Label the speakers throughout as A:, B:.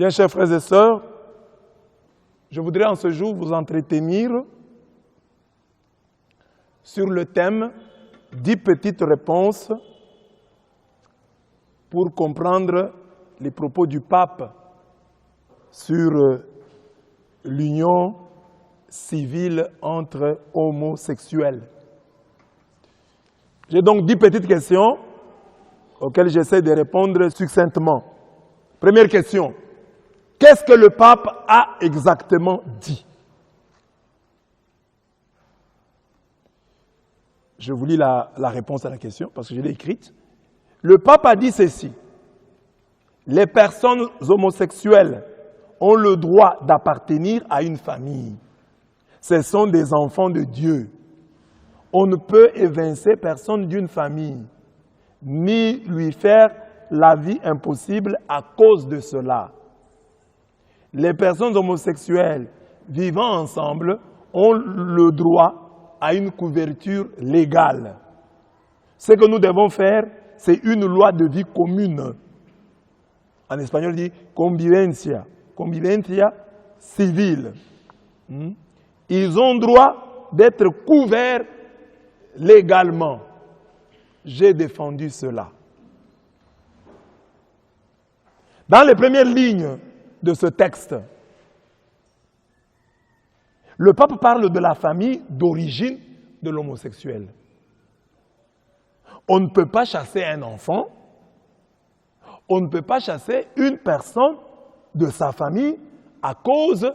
A: Bien, chers frères et sœurs, je voudrais en ce jour vous entretenir sur le thème 10 petites réponses pour comprendre les propos du pape sur l'union civile entre homosexuels. J'ai donc 10 petites questions auxquelles j'essaie de répondre succinctement. Première question. Qu'est-ce que le pape a exactement dit? Je vous lis la réponse à la question parce que je l'ai écrite. Le pape a dit ceci. Les personnes homosexuelles ont le droit d'appartenir à une famille. Ce sont des enfants de Dieu. On ne peut évincer personne d'une famille, ni lui faire la vie impossible à cause de cela. Les personnes homosexuelles vivant ensemble ont le droit à une couverture légale. Ce que nous devons faire, c'est une loi de vie commune. En espagnol, on dit convivencia, convivencia civile. Ils ont droit d'être couverts légalement. J'ai défendu cela. Dans les premières lignes de ce texte, le pape parle de la famille d'origine de l'homosexuel. On ne peut pas chasser un enfant, on ne peut pas chasser une personne de sa famille à cause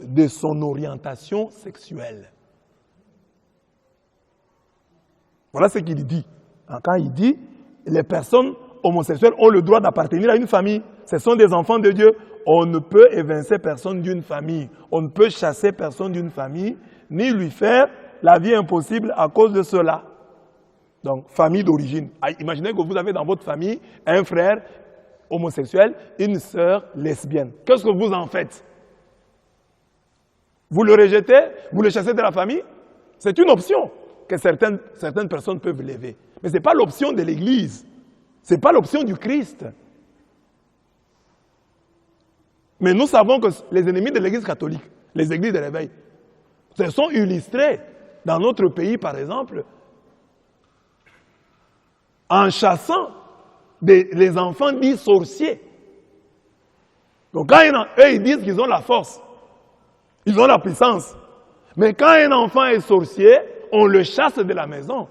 A: de son orientation sexuelle. Voilà ce qu'il dit. Quand il dit, les personnes homosexuelles ont le droit d'appartenir à une famille. Ce sont des enfants de Dieu. On ne peut évincer personne d'une famille. On ne peut chasser personne d'une famille, ni lui faire la vie impossible à cause de cela. Donc, famille d'origine. Imaginez que vous avez dans votre famille un frère homosexuel, une sœur lesbienne. Qu'est-ce que vous en faites? Vous le rejetez? Vous le chassez de la famille? C'est une option que certaines personnes peuvent lever. Mais ce n'est pas l'option de l'Église. Ce n'est pas l'option du Christ. Mais nous savons que les ennemis de l'Église catholique, les églises de réveil, se sont illustrés dans notre pays, par exemple, en chassant les enfants dits sorciers. Donc quand eux, ils disent qu'ils ont la force, ils ont la puissance. Mais quand un enfant est sorcier, on le chasse de la maison.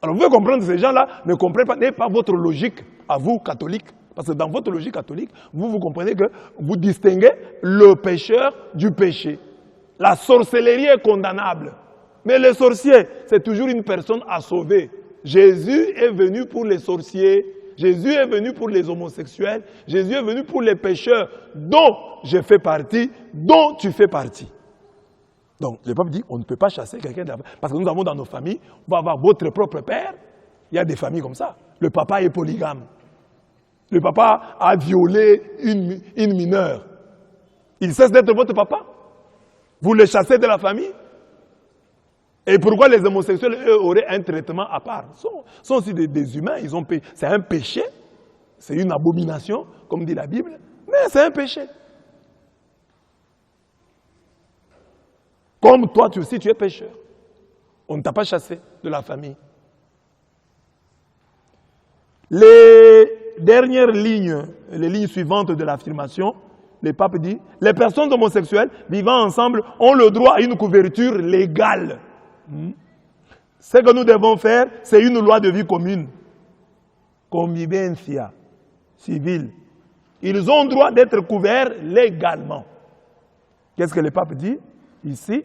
A: Alors vous pouvez comprendre que ces gens-là ne comprennent pas votre logique à vous, catholiques. Parce que dans votre logique catholique, vous comprenez que vous distinguez le pécheur du péché. La sorcellerie est condamnable. Mais le sorcier, c'est toujours une personne à sauver. Jésus est venu pour les sorciers. Jésus est venu pour les homosexuels. Jésus est venu pour les pécheurs dont je fais partie, dont tu fais partie. Donc, le pape dit, on ne peut pas chasser quelqu'un de la famille. Parce que nous avons dans nos familles, on va avoir votre propre père. Il y a des familles comme ça. Le papa est polygame. Le papa a violé une mineure. Il cesse d'être votre papa. Vous le chassez de la famille. Et pourquoi les homosexuels, eux, auraient un traitement à part? Ils sont aussi des humains. C'est un péché. C'est une abomination, comme dit la Bible. Mais c'est un péché. Comme toi, tu aussi, tu es pécheur. On ne t'a pas chassé de la famille. Les dernières lignes, les lignes suivantes de l'affirmation, le pape dit, les personnes homosexuelles vivant ensemble ont le droit à une couverture légale. Ce que nous devons faire, c'est une loi de vie commune. Convivencia civile. Ils ont le droit d'être couverts légalement. Qu'est-ce que le pape dit ici?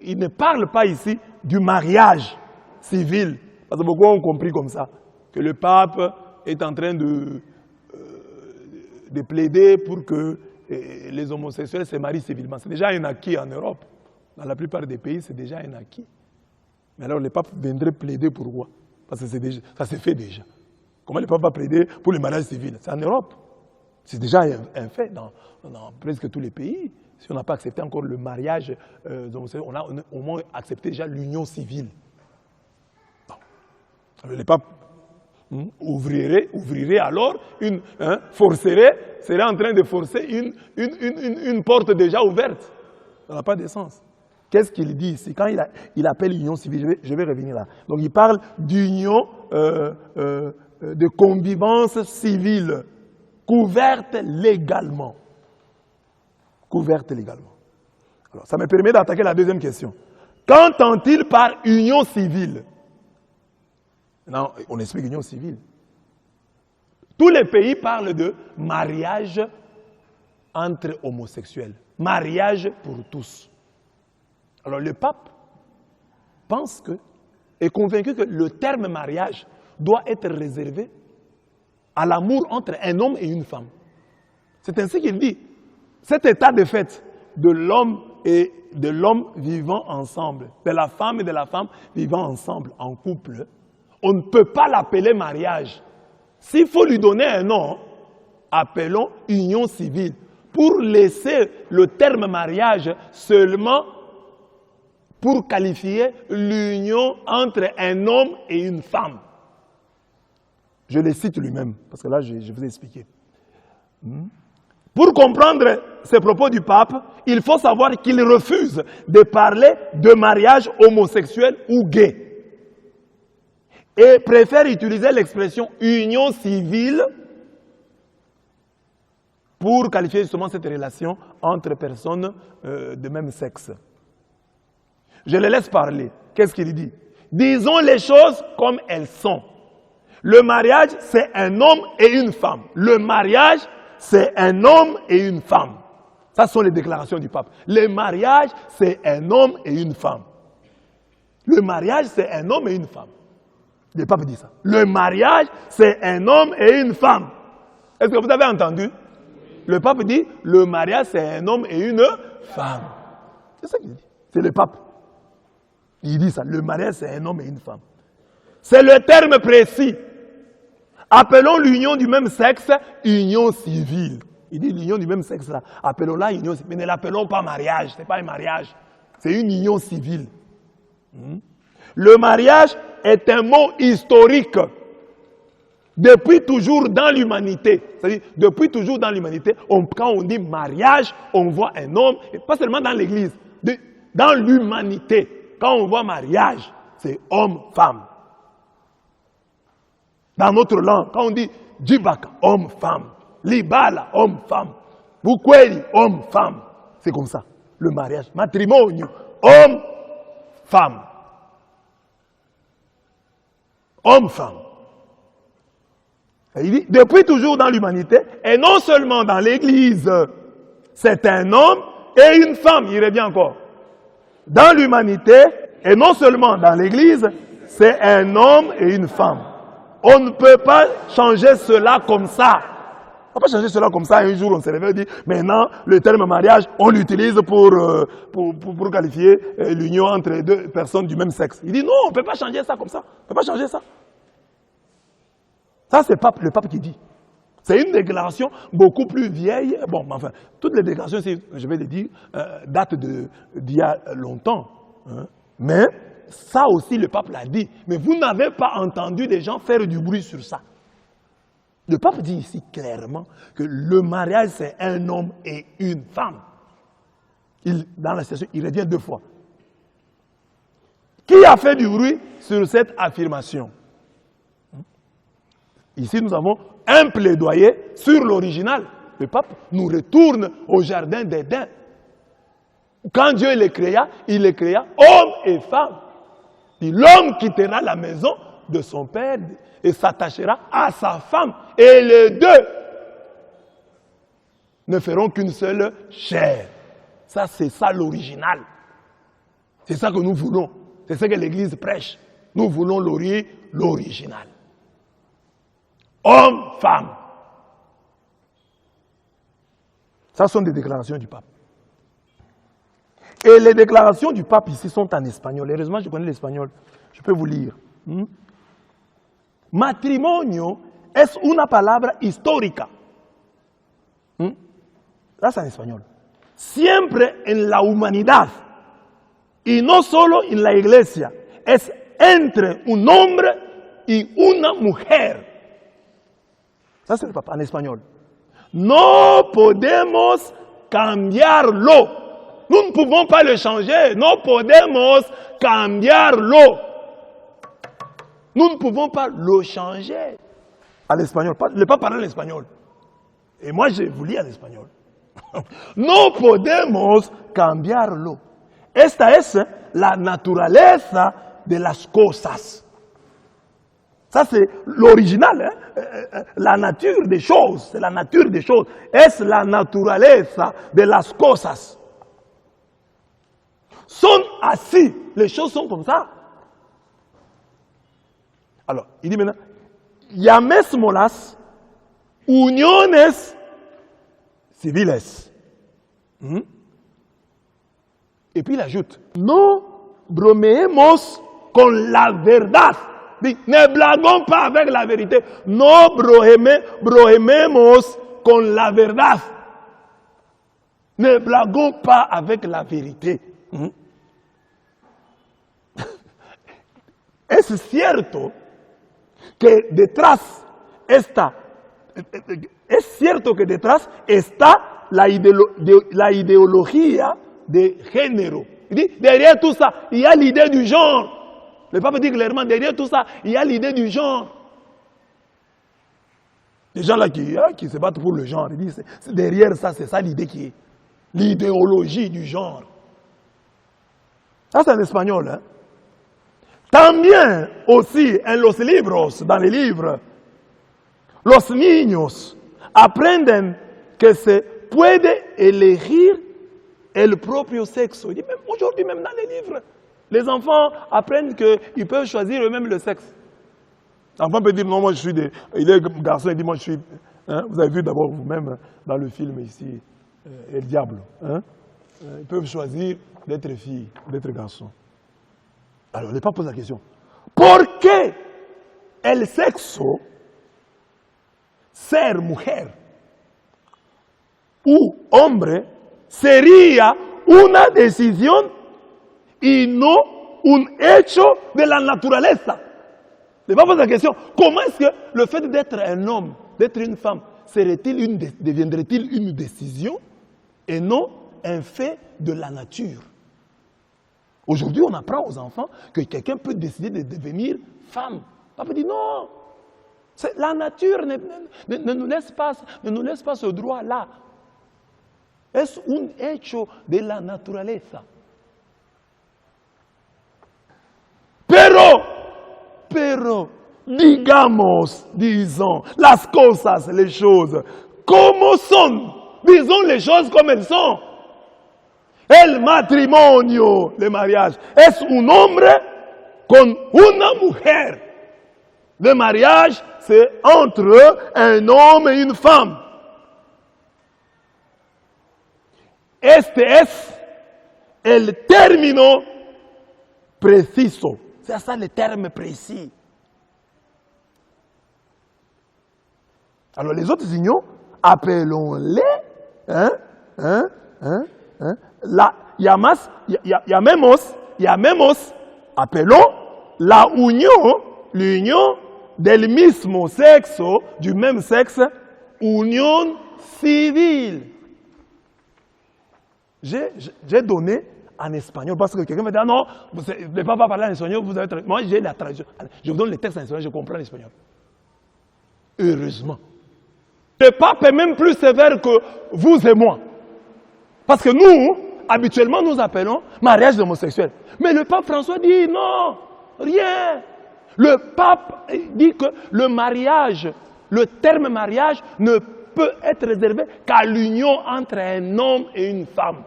A: Il ne parle pas ici du mariage civil. Parce que beaucoup ont compris comme ça, que le pape est en train de plaider pour que les homosexuels se marient civilement. C'est déjà un acquis en Europe. Dans la plupart des pays, c'est déjà un acquis. Mais alors le pape viendrait plaider pour quoi? Parce que ça se fait déjà. Comment le pape va plaider pour le mariage civil? C'est en Europe. C'est déjà un fait dans presque tous les pays. Si on n'a pas accepté encore le mariage homosexuel, on a au moins accepté déjà l'union civile. Le pape ouvrirait alors, serait en train de forcer une porte déjà ouverte. Ça n'a pas de sens. Qu'est-ce qu'il dit ici? Quand il appelle union civile, je vais revenir là. Donc il parle d'union de convivence civile, couverte légalement. Couverte légalement. Alors ça me permet d'attaquer la deuxième question. Qu'entend-il par union civile? Non, on explique union civile. Tous les pays parlent de mariage entre homosexuels. Mariage pour tous. Alors le pape est convaincu que le terme mariage doit être réservé à l'amour entre un homme et une femme. C'est ainsi qu'il dit. Cet état de fait de l'homme et de l'homme vivant ensemble, de la femme et de la femme vivant ensemble, en couple, on ne peut pas l'appeler mariage. S'il faut lui donner un nom, appelons union civile, pour laisser le terme mariage seulement pour qualifier l'union entre un homme et une femme. Je le cite lui-même, parce que là, je vous ai expliqué. Pour comprendre ces propos du pape, il faut savoir qu'il refuse de parler de mariage homosexuel ou gay. Et préfère utiliser l'expression union civile pour qualifier justement cette relation entre personnes de même sexe. Je les laisse parler. Qu'est-ce qu'il dit? Disons les choses comme elles sont. Le mariage, c'est un homme et une femme. Le mariage, c'est un homme et une femme. Ça sont les déclarations du pape. Le mariage, c'est un homme et une femme. Le mariage, c'est un homme et une femme. Le pape dit ça. Le mariage, c'est un homme et une femme. Est-ce que vous avez entendu? Le pape dit, le mariage, c'est un homme et une femme. C'est ça qu'il dit. C'est le pape. Il dit ça. Le mariage, c'est un homme et une femme. C'est le terme précis. Appelons l'union du même sexe union civile. Il dit l'union du même sexe là. Appelons-la union civile. Mais ne l'appelons pas mariage. Ce n'est pas un mariage. C'est une union civile. Le mariage est un mot historique. Depuis toujours dans l'humanité. C'est-à-dire, depuis toujours dans l'humanité, quand on dit mariage, on voit un homme, et pas seulement dans l'église, dans l'humanité. Quand on voit mariage, c'est homme-femme. Dans notre langue, quand on dit Djibaka, homme-femme, Libala, homme-femme, Bukweli, homme-femme, c'est comme ça. Le mariage, matrimonio, homme-femme. Homme-femme. Il dit, depuis toujours dans l'humanité, et non seulement dans l'église, c'est un homme et une femme, il revient encore. Dans l'humanité, et non seulement dans l'église, c'est un homme et une femme. On ne peut pas changer cela comme ça. On ne peut pas changer cela comme ça. Un jour, on se réveille et dit, maintenant, le terme mariage, on l'utilise pour qualifier l'union entre deux personnes du même sexe. Il dit, non, on ne peut pas changer ça comme ça. On ne peut pas changer ça. Ça, c'est le pape qui dit. C'est une déclaration beaucoup plus vieille. Bon, enfin, toutes les déclarations, je vais le dire, datent d'il y a longtemps. Hein. Mais ça aussi, le pape l'a dit. Mais vous n'avez pas entendu des gens faire du bruit sur ça. Le pape dit ici clairement que le mariage, c'est un homme et une femme. Dans la citation, il revient 2 fois. Qui a fait du bruit sur cette affirmation? Ici, nous avons un plaidoyer sur l'original. Le pape nous retourne au jardin d'Éden. Quand Dieu les créa homme et femme. L'homme quittera la maison de son père et s'attachera à sa femme. Et les deux ne feront qu'une seule chair. Ça, c'est ça l'original. C'est ça que nous voulons. C'est ce que l'Église prêche. Nous voulons l'original. Homme, femme. Ça sont des déclarations du pape. Et les déclarations du pape ici sont en espagnol. Heureusement, je connais l'espagnol. Je peux vous lire. Matrimonio es una palabra histórica. Là, c'est en espagnol. Siempre en la humanidad, y no solo en la iglesia, es entre un hombre y una mujer. Ça, c'est le papa en espagnol. No podemos cambiarlo. Nous ne pouvons pas le changer. No podemos cambiarlo. Nous ne pouvons pas le changer. À l'espagnol. Le papa parle l'espagnol. Et moi, je vous lis en espagnol. No podemos cambiarlo. Esta es la naturaleza de las cosas. Ça, c'est l'original, hein? La nature des choses. C'est la nature des choses. Es la naturaleza de las cosas. Sont assis. Les choses sont comme ça. Alors, il dit maintenant, llamésmolas uniones civiles. Et puis il ajoute, no bromeemos con la verdad. Dit, ne blaguons pas avec la vérité. No bromemos con la verdad. Ne blaguons pas avec la vérité. Es cierto que detrás está la idéología de género. Il dit, derrière tout ça, il y a l'idée du genre. Le pape dit clairement, derrière tout ça, il y a l'idée du genre. Les gens là qui se battent pour le genre, ils disent, derrière ça, c'est ça l'idée qui est. L'idéologie du genre. Ça, c'est en espagnol. Hein? También aussi en los libros, dans les livres, los niños aprenden que se puede elegir el propio sexo. Il dit, même aujourd'hui, même dans les livres, les enfants apprennent qu'ils peuvent choisir eux-mêmes le sexe. L'enfant peut dire, non, moi je suis il est garçon, il dit, moi je suis... Hein? Vous avez vu d'abord vous-même dans le film ici, El Diablo. Hein? Ils peuvent choisir d'être fille, d'être garçon. Alors, le pape pose la question. ¿Por qué el sexo, ser mujer u hombre, sería una decisión y no un hecho de la naturaleza? Le pape pose la question. Comment est-ce que le fait d'être un homme, d'être une femme, deviendrait-il une décision et non un fait de la nature? Aujourd'hui, on apprend aux enfants que quelqu'un peut décider de devenir femme. Papa dit non. La nature ne nous laisse pas ce droit-là. Es un hecho de la naturaleza. Pero, disons, las cosas, les choses, como son. Disons les choses comme elles sont. El matrimonio, le mariage, es un hombre con una mujer. Le mariage, c'est entre un homme et une femme. Este es el término preciso. C'est ça le terme précis. Alors les autres signaux, appelons-les, llamemos, appelons la l'union del mismo sexo, du même sexe, union civile. J'ai donné en espagnol parce que quelqu'un me dit, ah non, vous ne pouvez pas parler en espagnol, vous avez... Moi, j'ai la traduction. Je vous donne les textes en espagnol, je comprends l'espagnol. Heureusement. Le pape est même plus sévère que vous et moi. Parce que nous, habituellement, nous appelons mariage homosexuel. Mais le pape François dit non, rien. Le pape dit que le mariage, le terme mariage ne peut être réservé qu'à l'union entre un homme et une femme.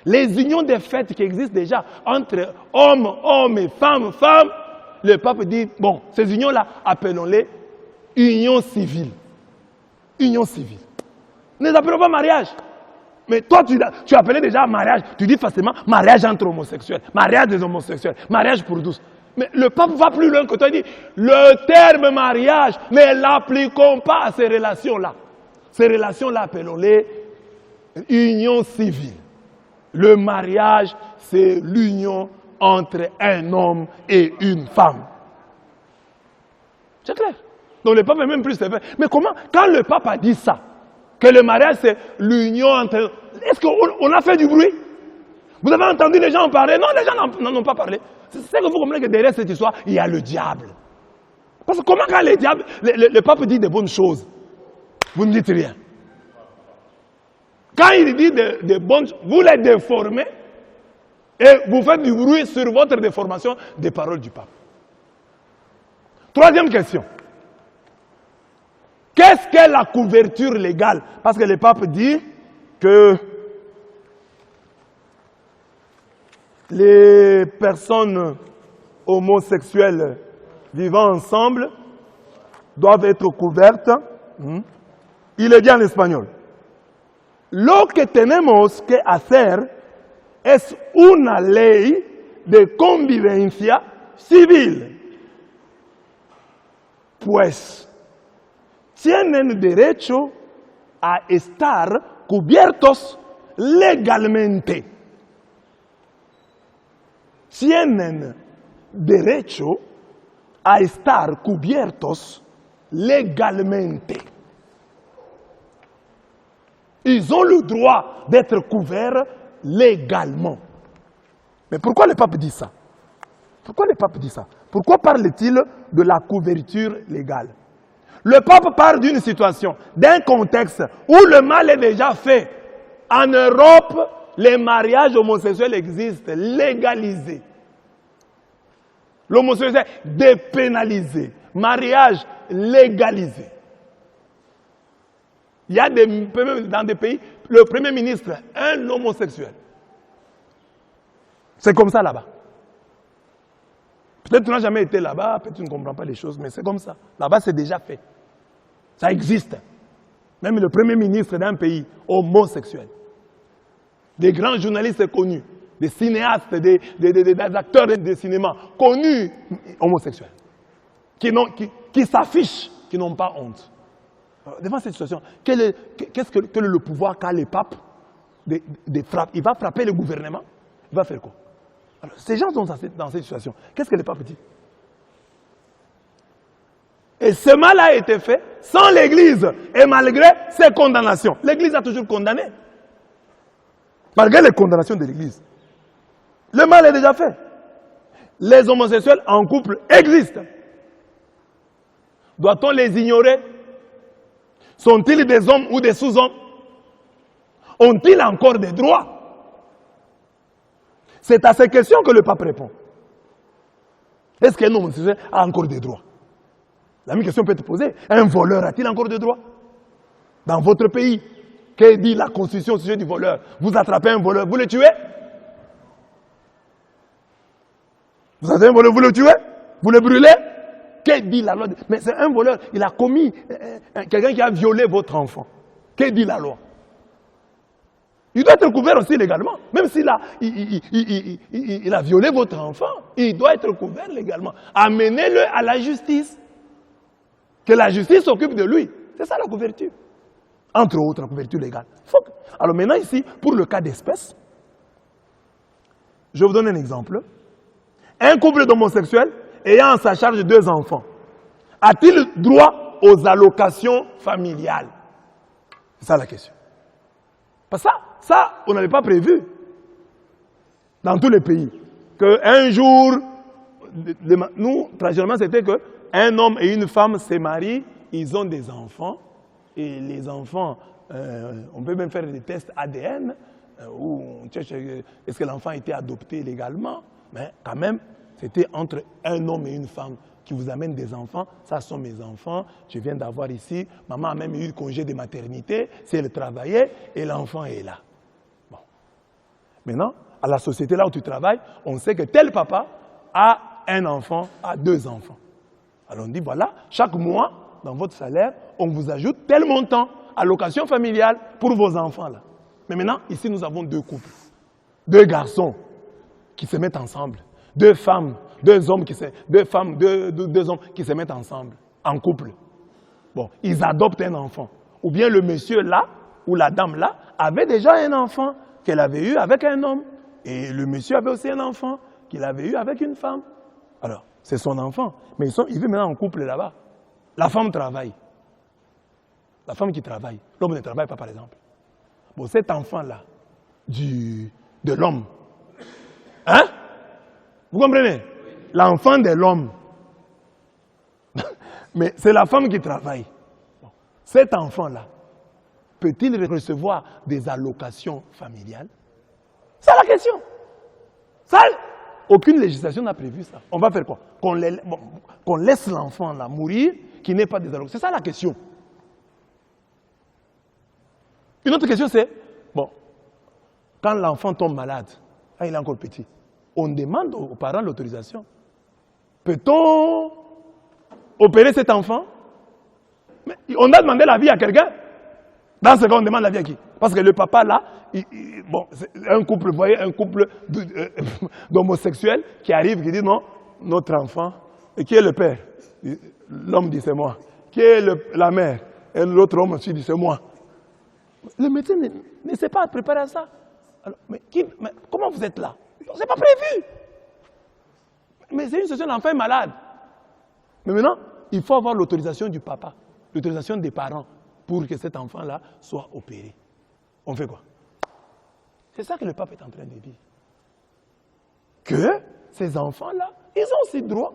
A: Les unions de fait qui existent déjà entre homme et femme, le pape dit, bon, ces unions-là, appelons-les union civile. Union civile. Ne les appelons pas mariage. Mais toi, tu appelais déjà mariage. Tu dis facilement mariage entre homosexuels, mariage des homosexuels, mariage pour tous. Mais le pape va plus loin que toi. Il dit, le terme mariage, ne l'appliquons pas à ces relations-là. Ces relations-là, appelons-les union civile. Le mariage, c'est l'union entre un homme et une femme. C'est clair. Donc le pape est même plus sévère. Mais comment, quand le pape a dit ça, que le mariage c'est l'union entre... Est-ce qu'on a fait du bruit? Vous avez entendu les gens en parler? Non, les gens n'en ont pas parlé. C'est que vous comprenez que derrière cette histoire, il y a le diable. Parce que comment quand le pape dit des bonnes choses, vous ne dites rien. Quand il dit des bonnes choses, vous les déformez et vous faites du bruit sur votre déformation des paroles du pape. Troisième question. Qu'est-ce qu'est la couverture légale? Parce que le pape dit que les personnes homosexuelles vivant ensemble doivent être couvertes. Il est dit en espagnol. Lo que tenemos que hacer es una ley de convivencia civil. Pues tienen derecho a estar cubiertos legalmente. Tienen derecho a estar cubiertos legalmente. Ils ont le droit d'être couverts légalement. Mais pourquoi le pape dit ça? Pourquoi le pape dit ça? Pourquoi parle-t-il de la couverture légale? Le pape parle d'une situation, d'un contexte où le mal est déjà fait. En Europe, les mariages homosexuels existent, légalisés. L'homosexualité dépénalisée. Mariage légalisé. Il y a dans des pays, le premier ministre, un homosexuel. C'est comme ça là-bas. Peut-être que tu n'as jamais été là-bas, peut-être que tu ne comprends pas les choses, mais c'est comme ça. Là-bas, c'est déjà fait. Ça existe. Même le premier ministre d'un pays homosexuel. Des grands journalistes connus, des cinéastes, des acteurs de cinéma connus homosexuels, qui s'affichent, qui n'ont pas honte. Alors, devant cette situation, quel est le pouvoir qu'a le pape de frapper? Il va frapper le gouvernement. Il va faire quoi? Alors, ces gens sont dans cette situation. Qu'est-ce que le pape dit? Et ce mal a été fait sans l'Église et malgré ses condamnations. L'Église a toujours condamné. Malgré les condamnations de l'Église. Le mal est déjà fait. Les homosexuels en couple existent. Doit-on les ignorer? Sont-ils des hommes ou des sous-hommes? Ont-ils encore des droits? C'est à ces questions que le pape répond. Est-ce qu'un homosexuel a encore des droits? La même question peut être posée. Un voleur a-t-il encore des droits? Dans votre pays, que dit la Constitution au sujet du voleur? Vous attrapez un voleur, vous le tuez? Vous attrapez un voleur, vous le tuez? Vous le brûlez? Que dit la loi? Mais c'est un voleur, il a commis, quelqu'un qui a violé votre enfant. Que dit la loi? Il doit être couvert aussi légalement. Même s'il a violé votre enfant, il doit être couvert légalement. Amenez-le à la justice. Que la justice s'occupe de lui. C'est ça la couverture. Entre autres, la couverture légale. Alors maintenant ici, pour le cas d'espèce, je vais vous donner un exemple. Un couple d'homosexuels ayant en sa charge 2 enfants, a-t-il droit aux allocations familiales? C'est ça la question. Parce que ça, on n'avait pas prévu dans tous les pays. Qu'un jour, nous, traditionnellement, c'était qu'un homme et une femme se marient, ils ont des enfants, et les enfants, on peut même faire des tests ADN, où on cherche est-ce que l'enfant a été adopté légalement, mais quand même, c'était entre un homme et une femme qui vous amènent des enfants. Ça sont mes enfants, je viens d'avoir ici. Maman a même eu le congé de maternité, si elle travaillait, et l'enfant est là. Bon. Maintenant, à la société là où tu travailles, on sait que tel papa a un enfant, a 2 enfants. Alors on dit, voilà, chaque mois, dans votre salaire, on vous ajoute tel montant, allocation familiale pour vos enfants là. Mais maintenant, ici, nous avons 2 couples. 2 garçons qui se mettent ensemble. 2 femmes, 2 hommes qui se mettent ensemble, en couple. Bon, ils adoptent un enfant. Ou bien le monsieur là, ou la dame là, avait déjà un enfant qu'elle avait eu avec un homme. Et le monsieur avait aussi un enfant qu'il avait eu avec une femme. Alors, c'est son enfant. Mais ils vivent maintenant en couple là-bas. La femme travaille. La femme qui travaille. L'homme ne travaille pas, par exemple. Bon, cet enfant-là, de l'homme, hein? Vous comprenez? L'enfant de l'homme. Mais c'est la femme qui travaille. Bon. Cet enfant-là, peut-il recevoir des allocations familiales? C'est la question. Ça, aucune législation n'a prévu ça. On va faire quoi? Qu'on laisse l'enfant là mourir, qu'il n'ait pas des allocations. C'est ça la question. Une autre question c'est, bon, quand l'enfant tombe malade, quand il est encore petit, on demande aux parents l'autorisation. Peut-on opérer cet enfant? Mais on a demandé la vie à quelqu'un. Dans ce cas, on demande la vie à qui? Parce que le papa là, bon, c'est un couple, vous voyez, un couple d'homosexuels qui arrive, qui dit non, notre enfant, et qui est le père? L'homme dit c'est moi. Qui est la mère? Et l'autre homme aussi dit c'est moi. Le médecin ne s'est pas préparé à ça. Alors, mais comment vous êtes là? Ce n'est pas prévu. Mais c'est une situation, l'enfant est malade. Mais maintenant, il faut avoir l'autorisation du papa, l'autorisation des parents pour que cet enfant-là soit opéré. On fait quoi? C'est ça que le pape est en train de dire. Que ces enfants-là, ils ont aussi droit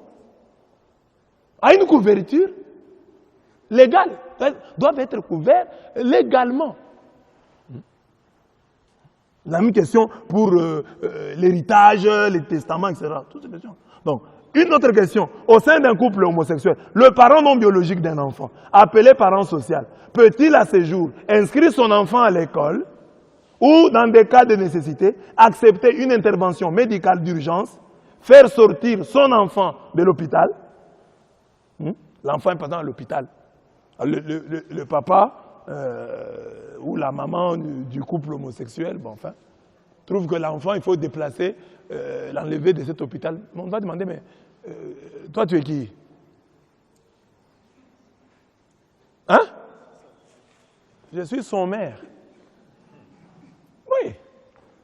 A: à une couverture légale. Ils doivent être couverts légalement. La même question pour l'héritage, les testaments, etc. Toutes ces questions. Donc, une autre question. Au sein d'un couple homosexuel, le parent non biologique d'un enfant, appelé parent social, peut-il à ce jour inscrire son enfant à l'école ou, dans des cas de nécessité, accepter une intervention médicale d'urgence, faire sortir son enfant de l'hôpital? L'enfant est pendant à l'hôpital. Le papa ou la maman du couple homosexuel, bon, enfin, trouve que l'enfant, il faut déplacer, l'enlever de cet hôpital. On va demander, mais toi, tu es qui? Hein? Je suis son mère. Oui.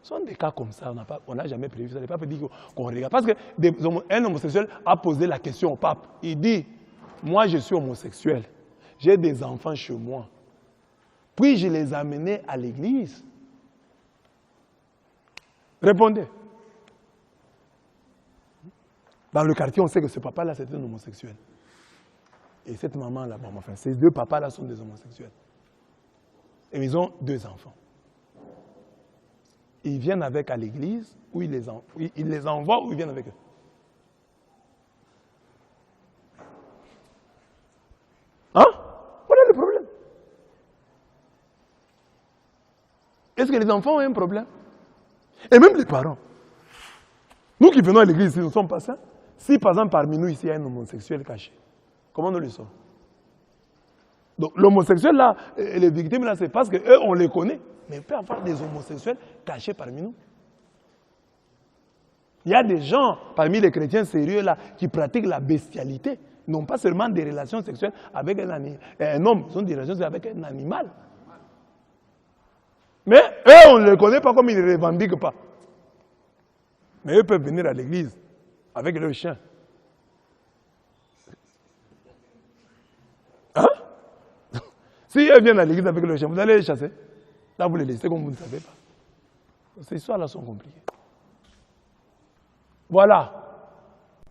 A: Ce sont des cas comme ça, on n'a jamais prévu ça. Le pape dit qu'on regarde. Parce qu'un homosexuel a posé la question au pape. Il dit, moi, je suis homosexuel. J'ai des enfants chez moi. Puis je les ai amenés à l'église. Répondez. Dans le quartier, on sait que ce papa-là, c'est un homosexuel. Et cette maman-là, bon, enfin, ces deux papas-là sont des homosexuels. Et ils ont 2 enfants. Ils viennent avec à l'église, ou ils les envoient, ou ils viennent avec eux. Hein? Voilà le problème. Est-ce que les enfants ont un problème? Et même les parents. Nous qui venons à l'église, nous ne sommes pas saints. Si par exemple parmi nous ici il y a un homosexuel caché, comment nous le sommes? Donc l'homosexuel là, et les victimes là, c'est parce qu'eux on les connaît. Mais il peut y avoir des homosexuels cachés parmi nous. Il y a des gens parmi les chrétiens sérieux là qui pratiquent la bestialité. Non pas seulement des relations sexuelles avec un homme, ce sont des relations avec un animal. Mais eux, on ne les connaît pas comme ils ne les revendiquent pas. Mais eux peuvent venir à l'église avec leur chien. Hein? Si eux viennent à l'église avec leur chien, vous allez les chasser. Là, vous les laissez comme vous ne savez pas. Ces histoires-là sont compliquées. Voilà.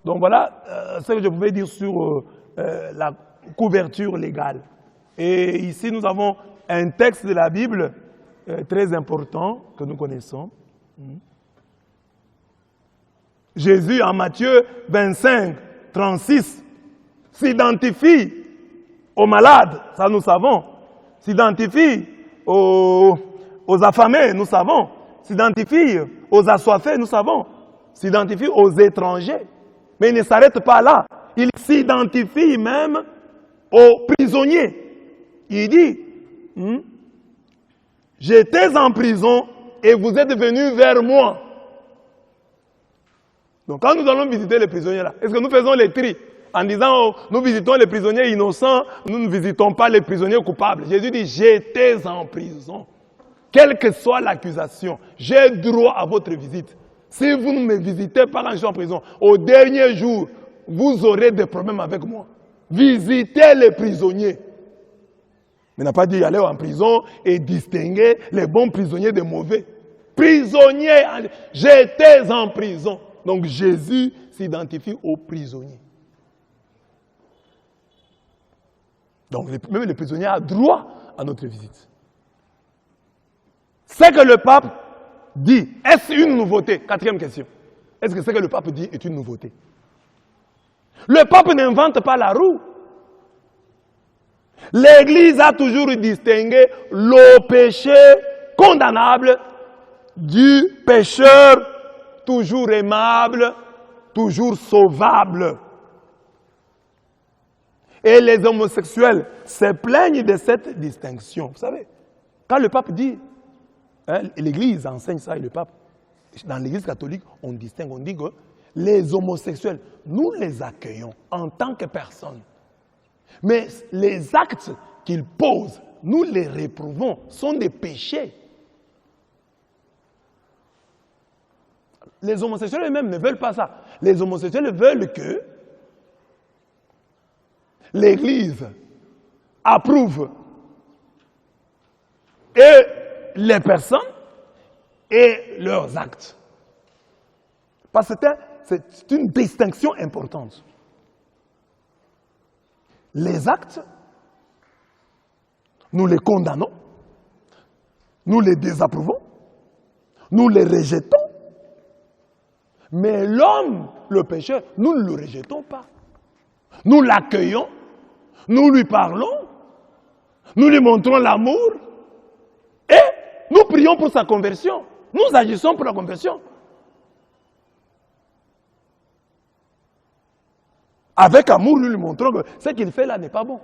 A: Donc voilà ce que je pouvais dire sur la couverture légale. Et ici, nous avons un texte de la Bible très important que nous connaissons. Jésus, en Matthieu 25, 36, s'identifie aux malades, ça nous savons. S'identifie aux affamés, nous savons. S'identifie aux assoiffés, nous savons. S'identifie aux étrangers. Mais il ne s'arrête pas là. Il s'identifie même aux prisonniers. Il dit, j'étais en prison et vous êtes venus vers moi. Donc quand nous allons visiter les prisonniers là, est-ce que nous faisons les tris en disant, oh, nous visitons les prisonniers innocents, nous ne visitons pas les prisonniers coupables? Jésus dit, j'étais en prison. Quelle que soit l'accusation, j'ai droit à votre visite. Si vous ne me visitez pas quand je suis en prison, au dernier jour, vous aurez des problèmes avec moi. visiter les prisonniers. Il n'a pas dit aller en prison et distinguer les bons prisonniers des mauvais. Prisonniers, j'étais en prison. Donc Jésus s'identifie aux prisonniers. Donc même le prisonnier a droit à notre visite. Ce que le pape dit, est-ce une nouveauté? Quatrième question. Est-ce que ce que le pape dit est une nouveauté? Le pape n'invente pas la roue. L'Église a toujours distingué le péché condamnable du pécheur toujours aimable, toujours sauvable. Et les homosexuels se plaignent de cette distinction. Vous savez, quand le pape dit, hein, l'Église enseigne ça et le pape, dans l'Église catholique, on distingue, on dit que les homosexuels, nous les accueillons en tant que personnes. Mais les actes qu'ils posent, nous les réprouvons, sont des péchés. Les homosexuels eux-mêmes ne veulent pas ça. Les homosexuels veulent que l'Église approuve et les personnes et leurs actes. Parce que c'est une distinction importante. Les actes, nous les condamnons, nous les désapprouvons, nous les rejetons. Mais l'homme, le pécheur, nous ne le rejetons pas. Nous l'accueillons, nous lui parlons, nous lui montrons l'amour et nous prions pour sa conversion. Nous agissons pour la conversion. Avec amour, nous lui montrons que ce qu'il fait là n'est pas bon.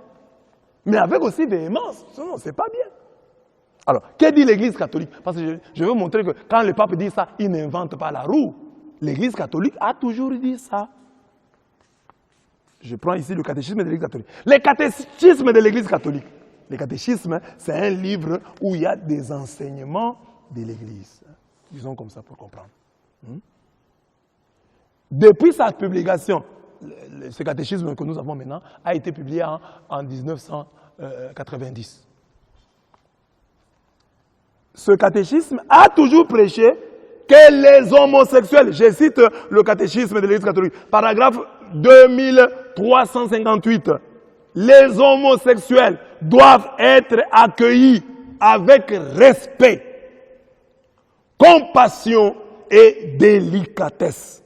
A: Mais avec aussi véhémence, non, c'est pas bien. Alors, que dit l'Église catholique? Parce que je veux montrer que quand le pape dit ça, il n'invente pas la roue. L'Église catholique a toujours dit ça. Je prends ici le catéchisme de l'Église catholique. Le catéchisme de l'Église catholique. Le catéchisme, c'est un livre où il y a des enseignements de l'Église. Disons comme ça pour comprendre. Depuis sa publication, ce catéchisme que nous avons maintenant a été publié en 1990. Ce catéchisme a toujours prêché que les homosexuels, je cite le catéchisme de l'Église catholique, paragraphe 2358, les homosexuels doivent être accueillis avec respect, compassion et délicatesse.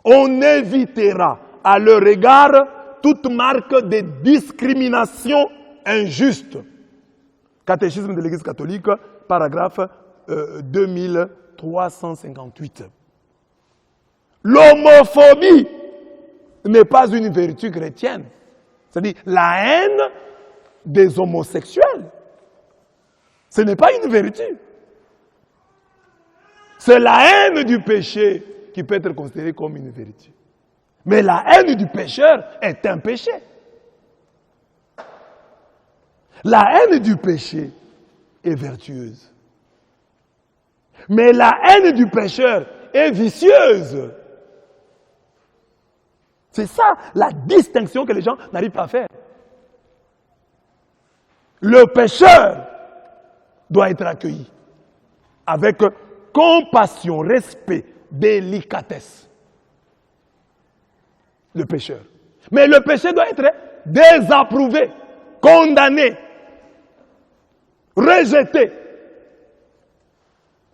A: On évitera à leur égard toute marque de discrimination injuste. Catéchisme de l'Église catholique, paragraphe 2358. L'homophobie n'est pas une vertu chrétienne. C'est-à-dire la haine des homosexuels. Ce n'est pas une vertu. C'est la haine du péché qui peut être considérée comme une vertu. Mais la haine du pécheur est un péché. La haine du péché est vertueuse. Mais la haine du pécheur est vicieuse. C'est ça la distinction que les gens n'arrivent pas à faire. Le pécheur doit être accueilli avec compassion, respect, délicatesse. Le pécheur. Mais le péché doit être désapprouvé, condamné, rejeté.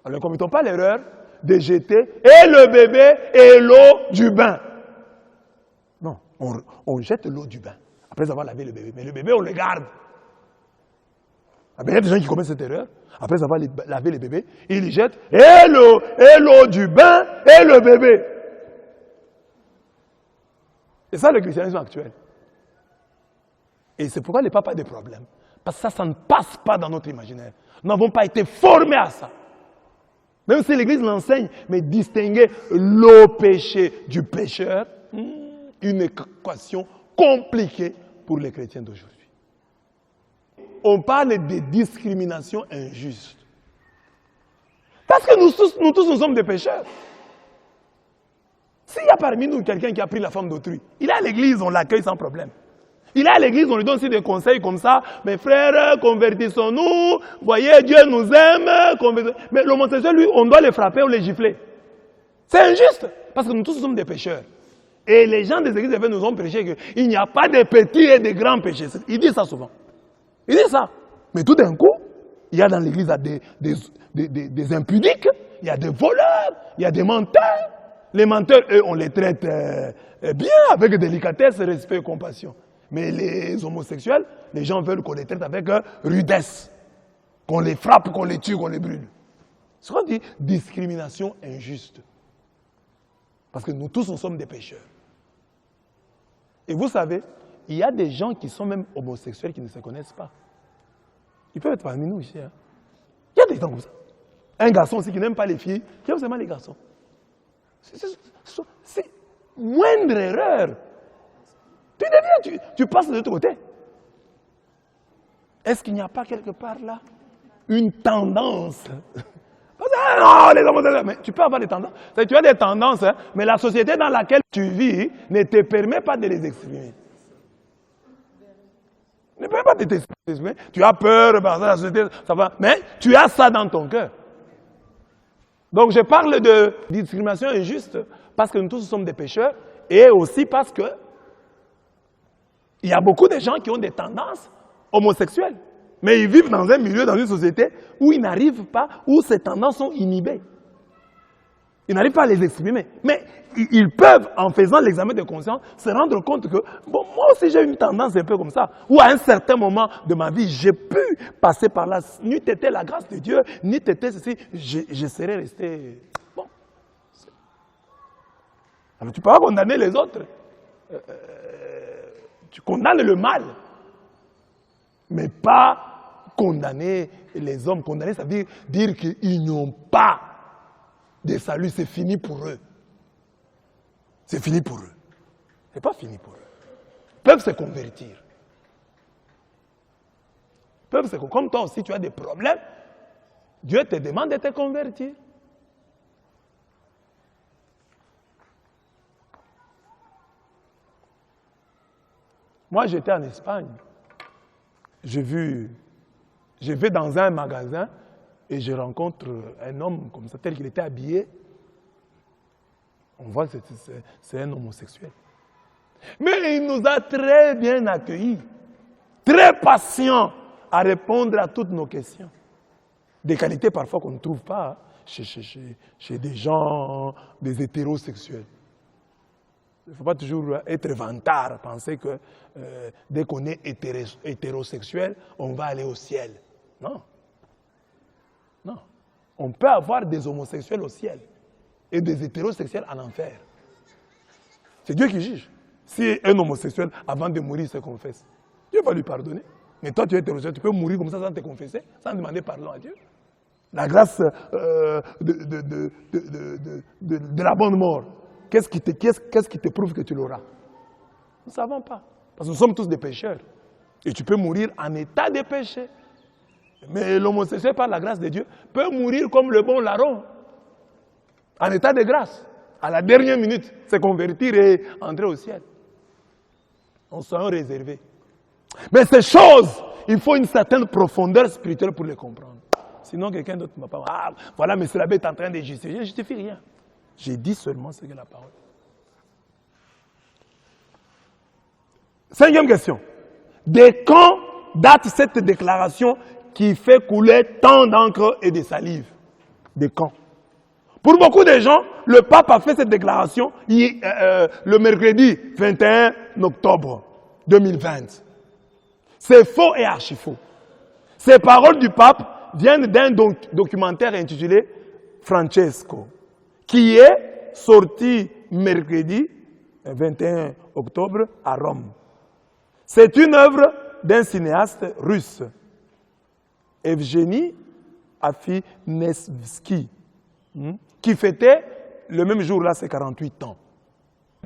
A: Alors ne commettons pas l'erreur de jeter et le bébé et l'eau du bain. Non, on jette l'eau du bain après avoir lavé le bébé. Mais le bébé, on le garde. Il y a des gens qui commettent cette erreur. Après avoir lavé le bébé, ils jettent et l'eau du bain et le bébé. C'est ça le christianisme actuel. Et c'est pourquoi le pape a des problèmes. Parce que ça ne passe pas dans notre imaginaire. Nous n'avons pas été formés à ça. Même si l'Église l'enseigne, mais distinguer le péché du pécheur, une équation compliquée pour les chrétiens d'aujourd'hui. On parle de discrimination injuste. Parce que nous tous, nous sommes des pécheurs. S'il y a parmi nous quelqu'un qui a pris la femme d'autrui, il est à l'église, on l'accueille sans problème. Il est à l'église, on lui donne aussi des conseils comme ça. Mes frères, convertissons-nous. Voyez, Dieu nous aime. Mais l'homosexuel, lui, on doit le frapper ou le gifler. C'est injuste. Parce que nous tous sommes des pécheurs. Et les gens des églises nous ont prêché qu'il n'y a pas de petits et de grands péchés. Ils disent ça souvent. Ils disent ça. Mais tout d'un coup, il y a dans l'église des impudiques, il y a des voleurs, il y a des menteurs. Les menteurs, eux, on les traite bien, avec délicatesse, respect et compassion. Mais les homosexuels, les gens veulent qu'on les traite avec rudesse. Qu'on les frappe, qu'on les tue, qu'on les brûle. C'est ce qu'on dit discrimination injuste. Parce que nous tous, nous sommes des pécheurs. Et vous savez, il y a des gens qui sont même homosexuels qui ne se connaissent pas. Ils peuvent être parmi nous ici. Hein. Il y a des gens comme ça. Un garçon aussi qui n'aime pas les filles, qui aime seulement les garçons. C'est moindre erreur. Tu passes de l'autre côté. Est-ce qu'il n'y a pas quelque part là une tendance? Non, les homosexuels. Mais tu peux avoir des tendances. Tu as des tendances, hein, mais la société dans laquelle tu vis ne te permet pas de les exprimer. Ne permet pas de t'exprimer. Tu as peur, la société, ça va. Mais tu as ça dans ton cœur. Donc je parle de discrimination injuste parce que nous tous sommes des pécheurs et aussi parce que il y a beaucoup de gens qui ont des tendances homosexuelles. Mais ils vivent dans un milieu, dans une société où ils n'arrivent pas, où ces tendances sont inhibées. Ils n'arrivent pas à les exprimer. Mais ils peuvent, en faisant l'examen de conscience, se rendre compte que, bon, moi aussi j'ai une tendance un peu comme ça. Ou à un certain moment de ma vie, j'ai pu passer par là. N'eût été la grâce de Dieu, n'eût été ceci, je serais resté... Bon. Alors tu peux pas condamner les autres. Tu condamnes le mal. Mais pas condamner les hommes. Condamner, ça veut dire qu'ils n'ont pas de salut. C'est fini pour eux. C'est fini pour eux. C'est pas fini pour eux. Ils peuvent se convertir. Comme toi aussi, tu as des problèmes. Dieu te demande de te convertir. Moi, j'étais en Espagne. Je vais dans un magasin et je rencontre un homme comme ça, tel qu'il était habillé. On voit que c'est un homosexuel. Mais il nous a très bien accueillis, très patient à répondre à toutes nos questions. Des qualités parfois qu'on ne trouve pas chez des gens, des hétérosexuels. Il ne faut pas toujours être vantard, penser que dès qu'on est hétérosexuel, on va aller au ciel. Non. Non. On peut avoir des homosexuels au ciel et des hétérosexuels en enfer. C'est Dieu qui juge. Si un homosexuel, avant de mourir, se confesse, Dieu va lui pardonner. Mais toi, tu es hétérosexuel, tu peux mourir comme ça sans te confesser, sans demander pardon à Dieu. La grâce de la bonne mort. Qu'est-ce qui te prouve que tu l'auras? Nous ne savons pas. Parce que nous sommes tous des pécheurs. Et tu peux mourir en état de péché. Mais l'homosexuel, par la grâce de Dieu, peut mourir comme le bon larron. En état de grâce. À la dernière minute, se convertir et entrer au ciel. On sera réservés. Mais ces choses, il faut une certaine profondeur spirituelle pour les comprendre. Sinon, quelqu'un d'autre ne va pas. Ah, voilà, M. l'abbé est en train de justifier. Je ne justifie rien. J'ai dit seulement ce que la parole. Cinquième question. De quand date cette déclaration qui fait couler tant d'encre et de salive? De quand? Pour beaucoup de gens, le pape a fait cette déclaration le mercredi 21 octobre 2020. C'est faux et archi faux. Ces paroles du pape viennent d'un documentaire intitulé Francesco, qui est sorti mercredi 21 octobre à Rome. C'est une œuvre d'un cinéaste russe, Evgeny Afinevski, qui fêtait le même jour-là ses 48 ans.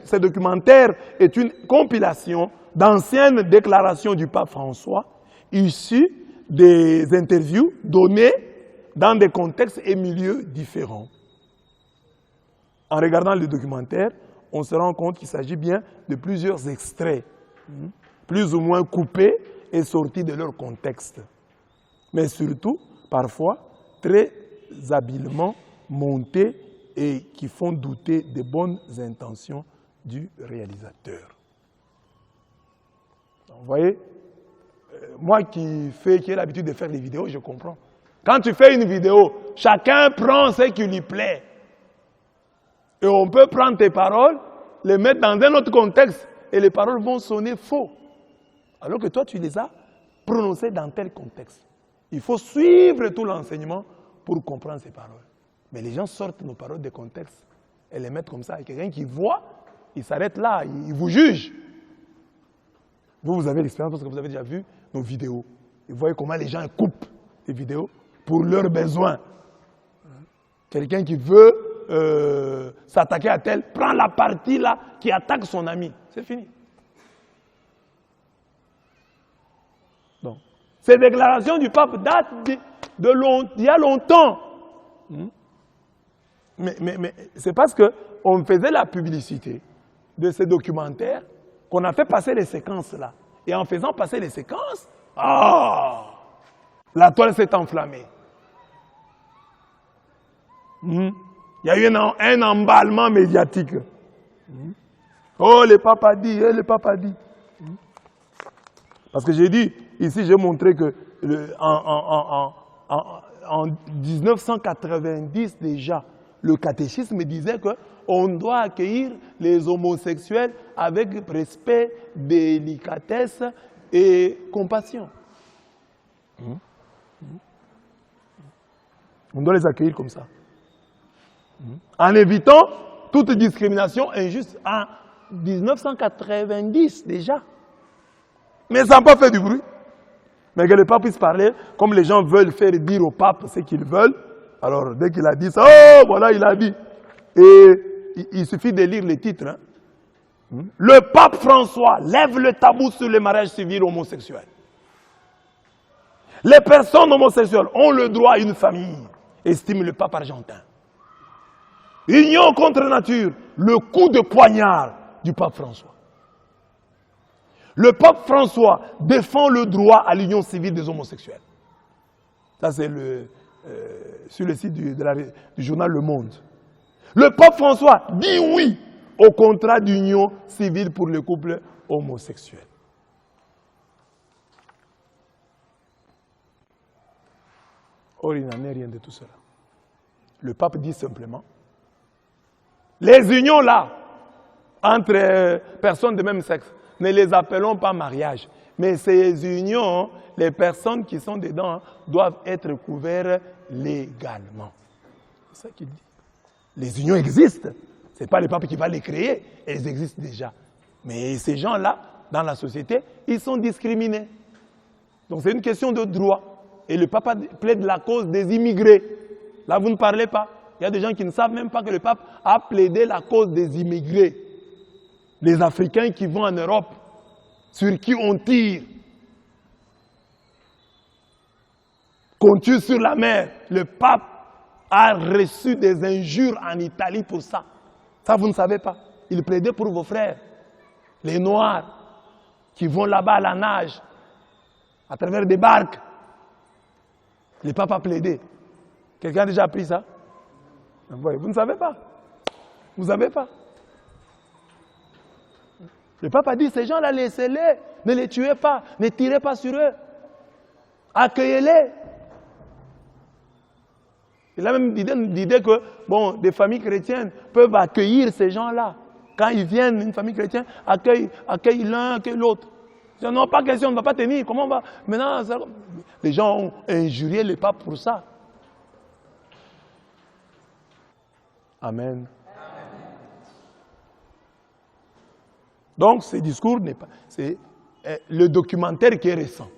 A: Ce documentaire est une compilation d'anciennes déclarations du pape François, issues des interviews données dans des contextes et milieux différents. En regardant le documentaire, on se rend compte qu'il s'agit bien de plusieurs extraits. plus ou moins coupés et sortis de leur contexte. Mais surtout, parfois, très habilement montés et qui font douter des bonnes intentions du réalisateur. Vous voyez, moi qui ai l'habitude de faire des vidéos, je comprends. Quand tu fais une vidéo, chacun prend ce qui lui plaît. Et on peut prendre tes paroles, les mettre dans un autre contexte, et les paroles vont sonner faux. Alors que toi, tu les as prononcées dans tel contexte. Il faut suivre tout l'enseignement pour comprendre ces paroles. Mais les gens sortent nos paroles de contexte et les mettent comme ça. Et quelqu'un qui voit, il s'arrête là, il vous juge. Vous avez l'expérience parce que vous avez déjà vu nos vidéos. Et vous voyez comment les gens coupent les vidéos pour leurs besoins. Quelqu'un qui veut s'attaquer à tel, prend la partie là qui attaque son ami. C'est fini. Donc, ces déclarations du pape datent d'il y a longtemps. Mais c'est parce qu'on faisait la publicité de ces documentaires qu'on a fait passer les séquences là. Et en faisant passer les séquences, la toile s'est enflammée. Il y a eu un emballement médiatique. Oh, le pape a dit, le pape a dit. Parce que j'ai dit, ici j'ai montré que en 1990 déjà, le catéchisme disait qu'on doit accueillir les homosexuels avec respect, délicatesse et compassion. On doit les accueillir comme ça. En évitant toute discrimination injuste en 1990 déjà. Mais ça n'a pas fait du bruit. Mais que le pape puisse parler, comme les gens veulent faire dire au pape ce qu'ils veulent. Alors, dès qu'il a dit ça, oh, voilà, il a dit. Et il suffit de lire les titres. Le pape François lève le tabou sur le mariage civil homosexuel. Les personnes homosexuelles ont le droit à une famille, estime le pape argentin. Union contre nature, le coup de poignard du pape François. Le pape François défend le droit à l'union civile des homosexuels. Ça, c'est sur le site du journal Le Monde. Le pape François dit oui au contrat d'union civile pour les couples homosexuels. Or, il n'en est rien de tout cela. Le pape dit simplement, les unions là, entre personnes de même sexe, ne les appelons pas mariage. Mais ces unions, les personnes qui sont dedans doivent être couvertes légalement. C'est ça qu'il dit. Les unions existent. Ce n'est pas le pape qui va les créer. Elles existent déjà. Mais ces gens-là, dans la société, ils sont discriminés. Donc c'est une question de droit. Et le pape plaide la cause des immigrés. Là, vous ne parlez pas. Il y a des gens qui ne savent même pas que le pape a plaidé la cause des immigrés. Les Africains qui vont en Europe, sur qui on tire. Qu'on tue sur la mer. Le pape a reçu des injures en Italie pour ça. Ça, vous ne savez pas. Il plaidait pour vos frères, les Noirs, qui vont là-bas à la nage, à travers des barques. Le pape a plaidé. Quelqu'un a déjà appris ça? Vous ne savez pas. Vous ne savez pas. Le pape a dit, ces gens-là, laissez-les, ne les tuez pas, ne tirez pas sur eux. Accueillez-les. Il a même l'idée que, bon, des familles chrétiennes peuvent accueillir ces gens-là. Quand ils viennent, une famille chrétienne accueille l'un, accueille l'autre. Non, pas question, on ne va pas tenir. Comment on va? Maintenant, ça... Les gens ont injurié le pape pour ça. Amen. Donc, ce discours n'est pas... C'est le documentaire qui est récent.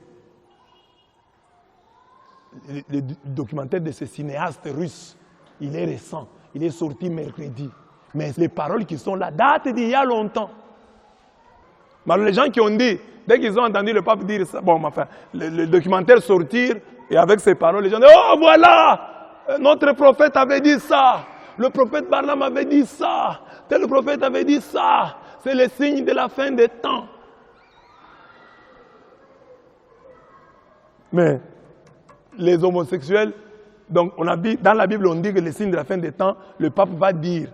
A: Le documentaire de ce cinéaste russe, il est récent. Il est sorti mercredi. Mais les paroles qui sont là datent d'il y a longtemps. Mais les gens qui ont dit, dès qu'ils ont entendu le pape dire ça, bon, enfin, le documentaire sortir, et avec ces paroles, les gens disent, oh voilà, notre prophète avait dit ça. Le prophète Barnabé avait dit ça. Tel prophète avait dit ça. C'est le signe de la fin des temps. Mais les homosexuels, donc on a dit, dans la Bible, on dit que les signes de la fin des temps, le pape va dire.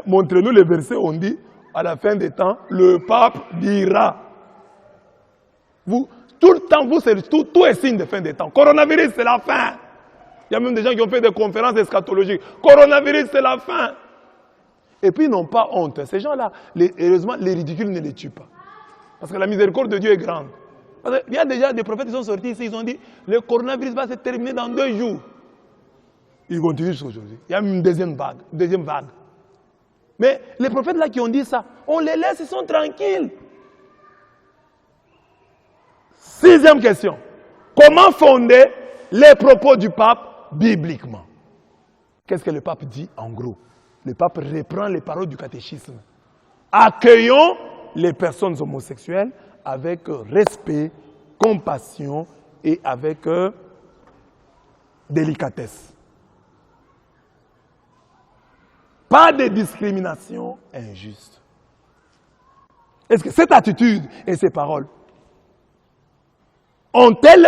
A: Montrez-nous les versets, on dit, à la fin des temps, le pape dira. Vous, tout le temps, tout est signe de fin des temps. Coronavirus, c'est la fin. Il y a même des gens qui ont fait des conférences eschatologiques. Coronavirus, c'est la fin. Et puis, ils n'ont pas honte. Ces gens-là, heureusement, les ridicules ne les tuent pas. Parce que la miséricorde de Dieu est grande. Il y a déjà des prophètes qui sont sortis ici, ils ont dit, le coronavirus va se terminer dans 2 jours. Ils continuent jusqu'à aujourd'hui. Il y a une deuxième vague. Mais les prophètes là qui ont dit ça, on les laisse, ils sont tranquilles. 6e question. Comment fonder les propos du pape bibliquement? Qu'est-ce que le pape dit en gros? Le pape reprend les paroles du catéchisme. Accueillons les personnes homosexuelles avec respect, compassion et avec délicatesse. Pas de discrimination injuste. Est-ce que cette attitude et ces paroles ont-elles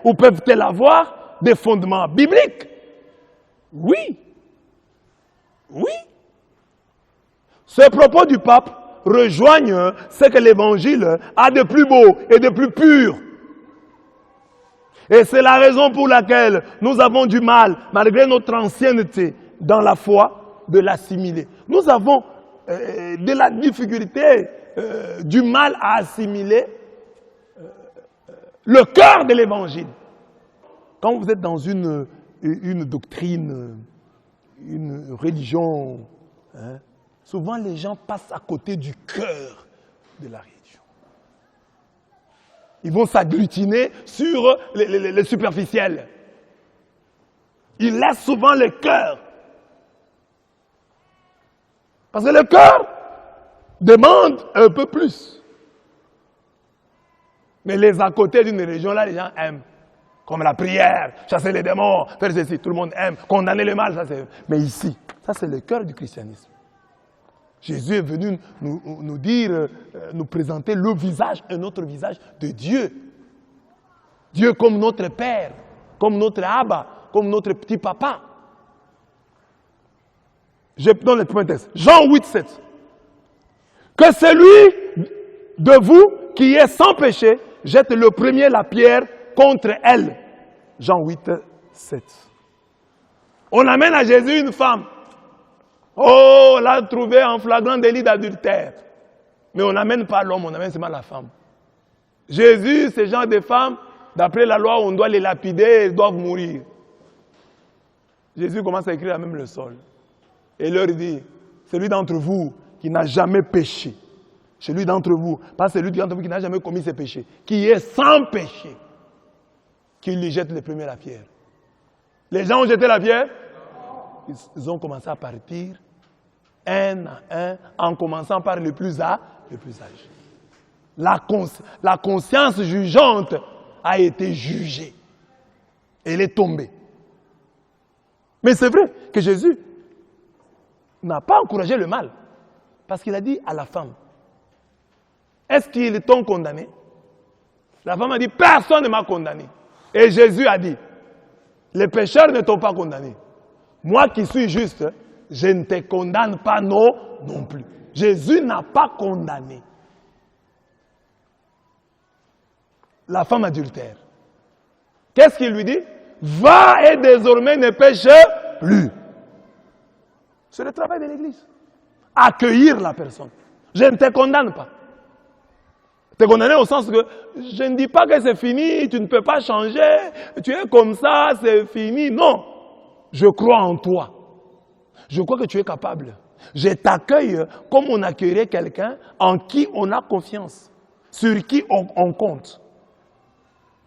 A: ou peuvent-elles avoir des fondements bibliques? Oui. Oui. Ces propos du pape rejoignent ce que l'Évangile a de plus beau et de plus pur. Et c'est la raison pour laquelle nous avons du mal, malgré notre ancienneté dans la foi, de l'assimiler. Nous avons de la difficulté, du mal à assimiler le cœur de l'Évangile. Quand vous êtes dans une doctrine, une religion, hein, souvent les gens passent à côté du cœur de la religion. Ils vont s'agglutiner sur les superficiels. Ils laissent souvent le cœur. Parce que le cœur demande un peu plus. Mais les à côté d'une religion, là, les gens aiment. Comme la prière, chasser les démons, faire ceci, tout le monde aime. Condamner le mal, ça c'est... Mais ici, ça c'est le cœur du christianisme. Jésus est venu nous dire, nous présenter le visage, un autre visage de Dieu. Dieu comme notre Père, comme notre Abba, comme notre petit papa. Je donne le premier texte. Jean 8, 7. Que celui de vous qui est sans péché jette le premier la pierre contre elle. Jean 8, 7. On amène à Jésus une femme. Oh, on l'a trouvée en flagrant délit d'adultère. Mais on n'amène pas l'homme, on amène seulement la femme. Jésus, ce genre de femmes, d'après la loi, on doit les lapider, elles doivent mourir. Jésus commence à écrire à même le sol. Et leur dit, celui d'entre vous qui n'a jamais péché, celui d'entre vous, pas celui d'entre vous qui n'a jamais commis ses péchés, qui est sans péché, qui lui jette le premier la pierre. Les gens ont jeté la pierre, ils ont commencé à partir, un à un, en commençant par le plus âgé. La conscience jugeante a été jugée. Elle est tombée. Mais c'est vrai que Jésus n'a pas encouragé le mal. Parce qu'il a dit à la femme, est-ce qu'ils t'ont condamné? La femme a dit, personne ne m'a condamné. Et Jésus a dit, les pécheurs ne t'ont pas condamné. Moi qui suis juste, je ne te condamne pas non plus. Jésus n'a pas condamné la femme adultère. Qu'est-ce qu'il lui dit? Va et désormais ne pêche plus. C'est le travail de l'Église. Accueillir la personne. Je ne te condamne pas. Te condamner au sens que je ne dis pas que c'est fini, tu ne peux pas changer, tu es comme ça, c'est fini. Non. Je crois en toi. Je crois que tu es capable. Je t'accueille comme on accueillerait quelqu'un en qui on a confiance, sur qui on compte.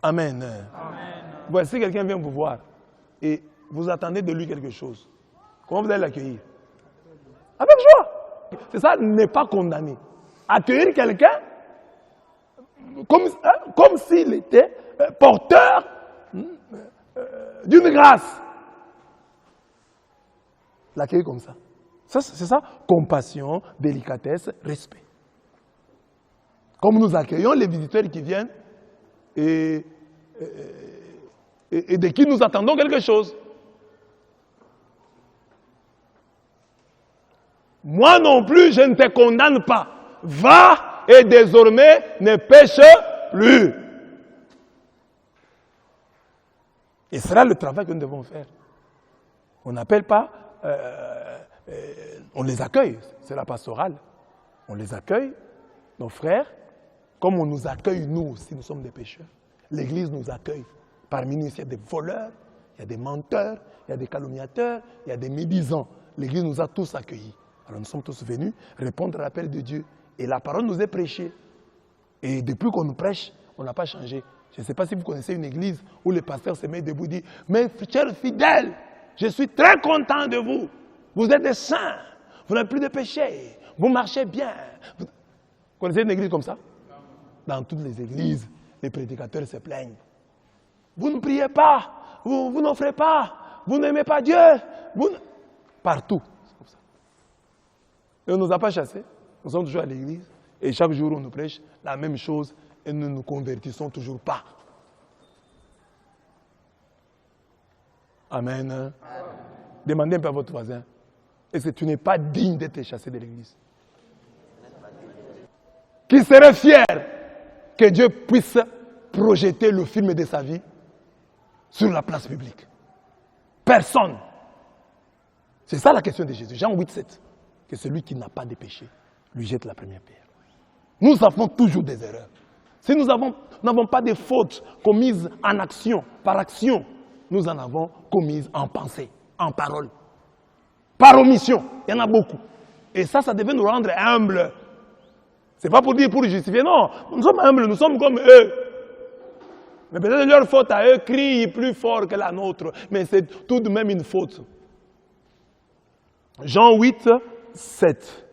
A: Amen. Amen. Voici quelqu'un vient vous voir et vous attendez de lui quelque chose. Comment vous allez l'accueillir? Avec joie. C'est ça, n'est pas condamné. Accueillir quelqu'un comme s'il était porteur d'une grâce. L'accueillir comme ça. C'est ça, compassion, délicatesse, respect. Comme nous accueillons les visiteurs qui viennent et de qui nous attendons quelque chose. Moi non plus, je ne te condamne pas. Va et désormais ne pêche plus. Et c'est là le travail que nous devons faire. On n'appelle pas, on les accueille, c'est la pastorale. On les accueille, nos frères, comme on nous accueille nous aussi, nous sommes des pécheurs. L'Église nous accueille. Parmi nous, il y a des voleurs, il y a des menteurs, il y a des calomniateurs, il y a des médisants. L'Église nous a tous accueillis. Alors nous sommes tous venus répondre à l'appel de Dieu. Et la parole nous est prêchée. Et depuis qu'on nous prêche, on n'a pas changé. Je ne sais pas si vous connaissez une église où le pasteur se met debout et dit « Mes chers fidèles, je suis très content de vous. Vous êtes des saints. Vous n'avez plus de péché. Vous marchez bien. » Vous connaissez une église comme ça? Dans toutes les églises, les prédicateurs se plaignent. Vous ne priez pas. Vous n'offrez pas. Vous n'aimez pas Dieu. Partout. C'est comme ça. Et on ne nous a pas chassés. Nous sommes toujours à l'église. Et chaque jour, on nous prêche la même chose. Et nous ne nous convertissons toujours pas. Amen. Amen. Demandez un peu à votre voisin. Est-ce que tu n'es pas digne d'être chassé de l'église? Qui serait fier que Dieu puisse projeter le film de sa vie sur la place publique? Personne. C'est ça la question de Jésus. Jean 8, 7. Que celui qui n'a pas de péché lui jette la première pierre. Nous avons toujours des erreurs. Si nous n'avons pas de fautes commises en action, par action, nous en avons commises en pensée, en parole. Par omission, il y en a beaucoup. Et ça devait nous rendre humbles. Ce n'est pas pour dire pour justifier, non. Nous sommes humbles, nous sommes comme eux. Mais peut-être leur faute à eux crie plus fort que la nôtre. Mais c'est tout de même une faute. Jean 8, 7.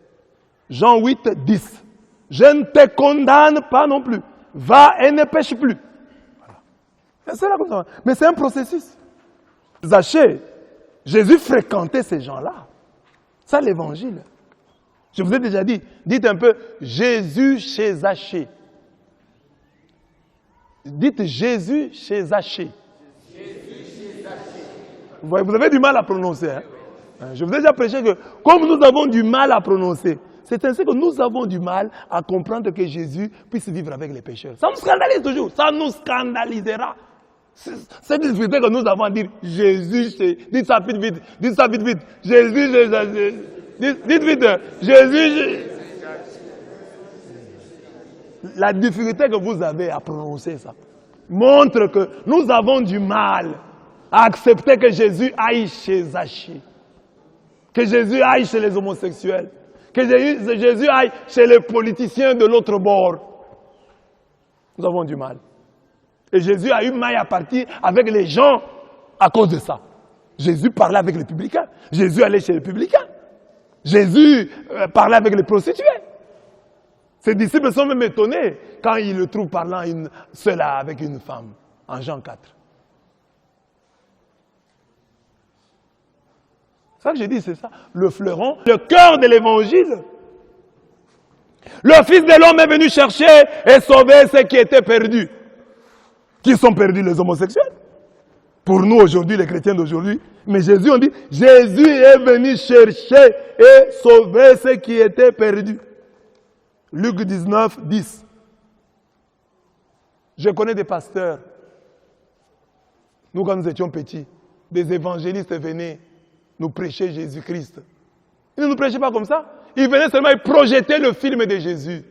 A: Jean 8, 10. Je ne te condamne pas non plus. Va et ne pêche plus. Voilà. C'est là comme ça. Mais c'est un processus. Zachée, Jésus fréquentait ces gens-là. Ça, l'évangile. Je vous ai déjà dit, dites un peu, Jésus chez Zachée. Dites Jésus chez Zachée. Jésus chez Zachée. Vous avez du mal à prononcer. Hein? Je vous ai déjà prêché que, comme nous avons du mal à prononcer, c'est ainsi que nous avons du mal à comprendre que Jésus puisse vivre avec les pécheurs. Ça nous scandalise toujours, ça nous scandalisera. C'est une difficulté que nous avons à dire Jésus, dites ça vite, vite, dites ça vite, vite. Jésus, dites vite, Jésus. La difficulté que vous avez à prononcer ça montre que nous avons du mal à accepter que Jésus aille chez Zachée, que Jésus aille chez les homosexuels, que Jésus aille chez les politiciens de l'autre bord. Nous avons du mal. Et Jésus a eu maille à partir avec les gens à cause de ça. Jésus parlait avec les publicains. Jésus allait chez les publicains. Jésus parlait avec les prostituées. Ses disciples sont même étonnés quand ils le trouvent parlant seul avec une femme, en Jean 4. C'est ça que je dis, c'est ça. Le fleuron, le cœur de l'évangile. Le Fils de l'homme est venu chercher et sauver ceux qui étaient perdus. Qui sont perdus? Les homosexuels. Pour nous aujourd'hui, les chrétiens d'aujourd'hui. Mais Jésus, on dit, Jésus est venu chercher et sauver ceux qui étaient perdus. Luc 19, 10. Je connais des pasteurs. Nous, quand nous étions petits, des évangélistes venaient nous prêcher Jésus-Christ. Ils ne nous prêchaient pas comme ça. Ils venaient seulement projeter le film de Jésus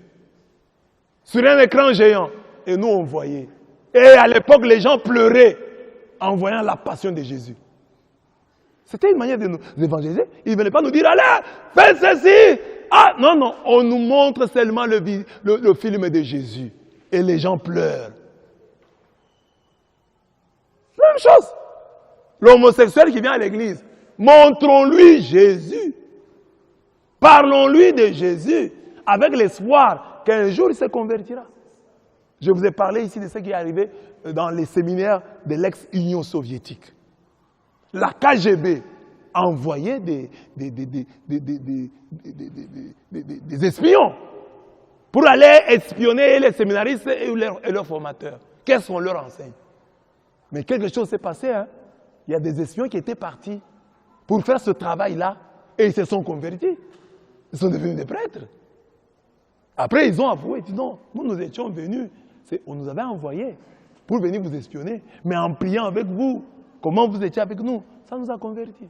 A: sur un écran géant. Et nous, on voyait. Et à l'époque, les gens pleuraient en voyant la passion de Jésus. C'était une manière de nous évangéliser. Ils ne venaient pas nous dire, allez, faites ceci. Ah, non, non, on nous montre seulement le film de Jésus. Et les gens pleurent. Même chose. L'homosexuel qui vient à l'église. Montrons-lui Jésus. Parlons-lui de Jésus. Avec l'espoir qu'un jour il se convertira. Je vous ai parlé ici de ce qui est arrivé dans les séminaires de l'ex-Union soviétique. La KGB a envoyé des espions pour aller espionner les séminaristes et leurs formateurs. Qu'est-ce qu'on leur enseigne? Mais quelque chose s'est passé. Hein? Il y a des espions qui étaient partis pour faire ce travail-là et ils se sont convertis. Ils sont devenus des prêtres. Après, ils ont avoué, ils disent non, nous étions venus, on nous avait envoyés pour venir vous espionner, mais en priant avec vous, comment vous étiez avec nous, ça nous a convertis.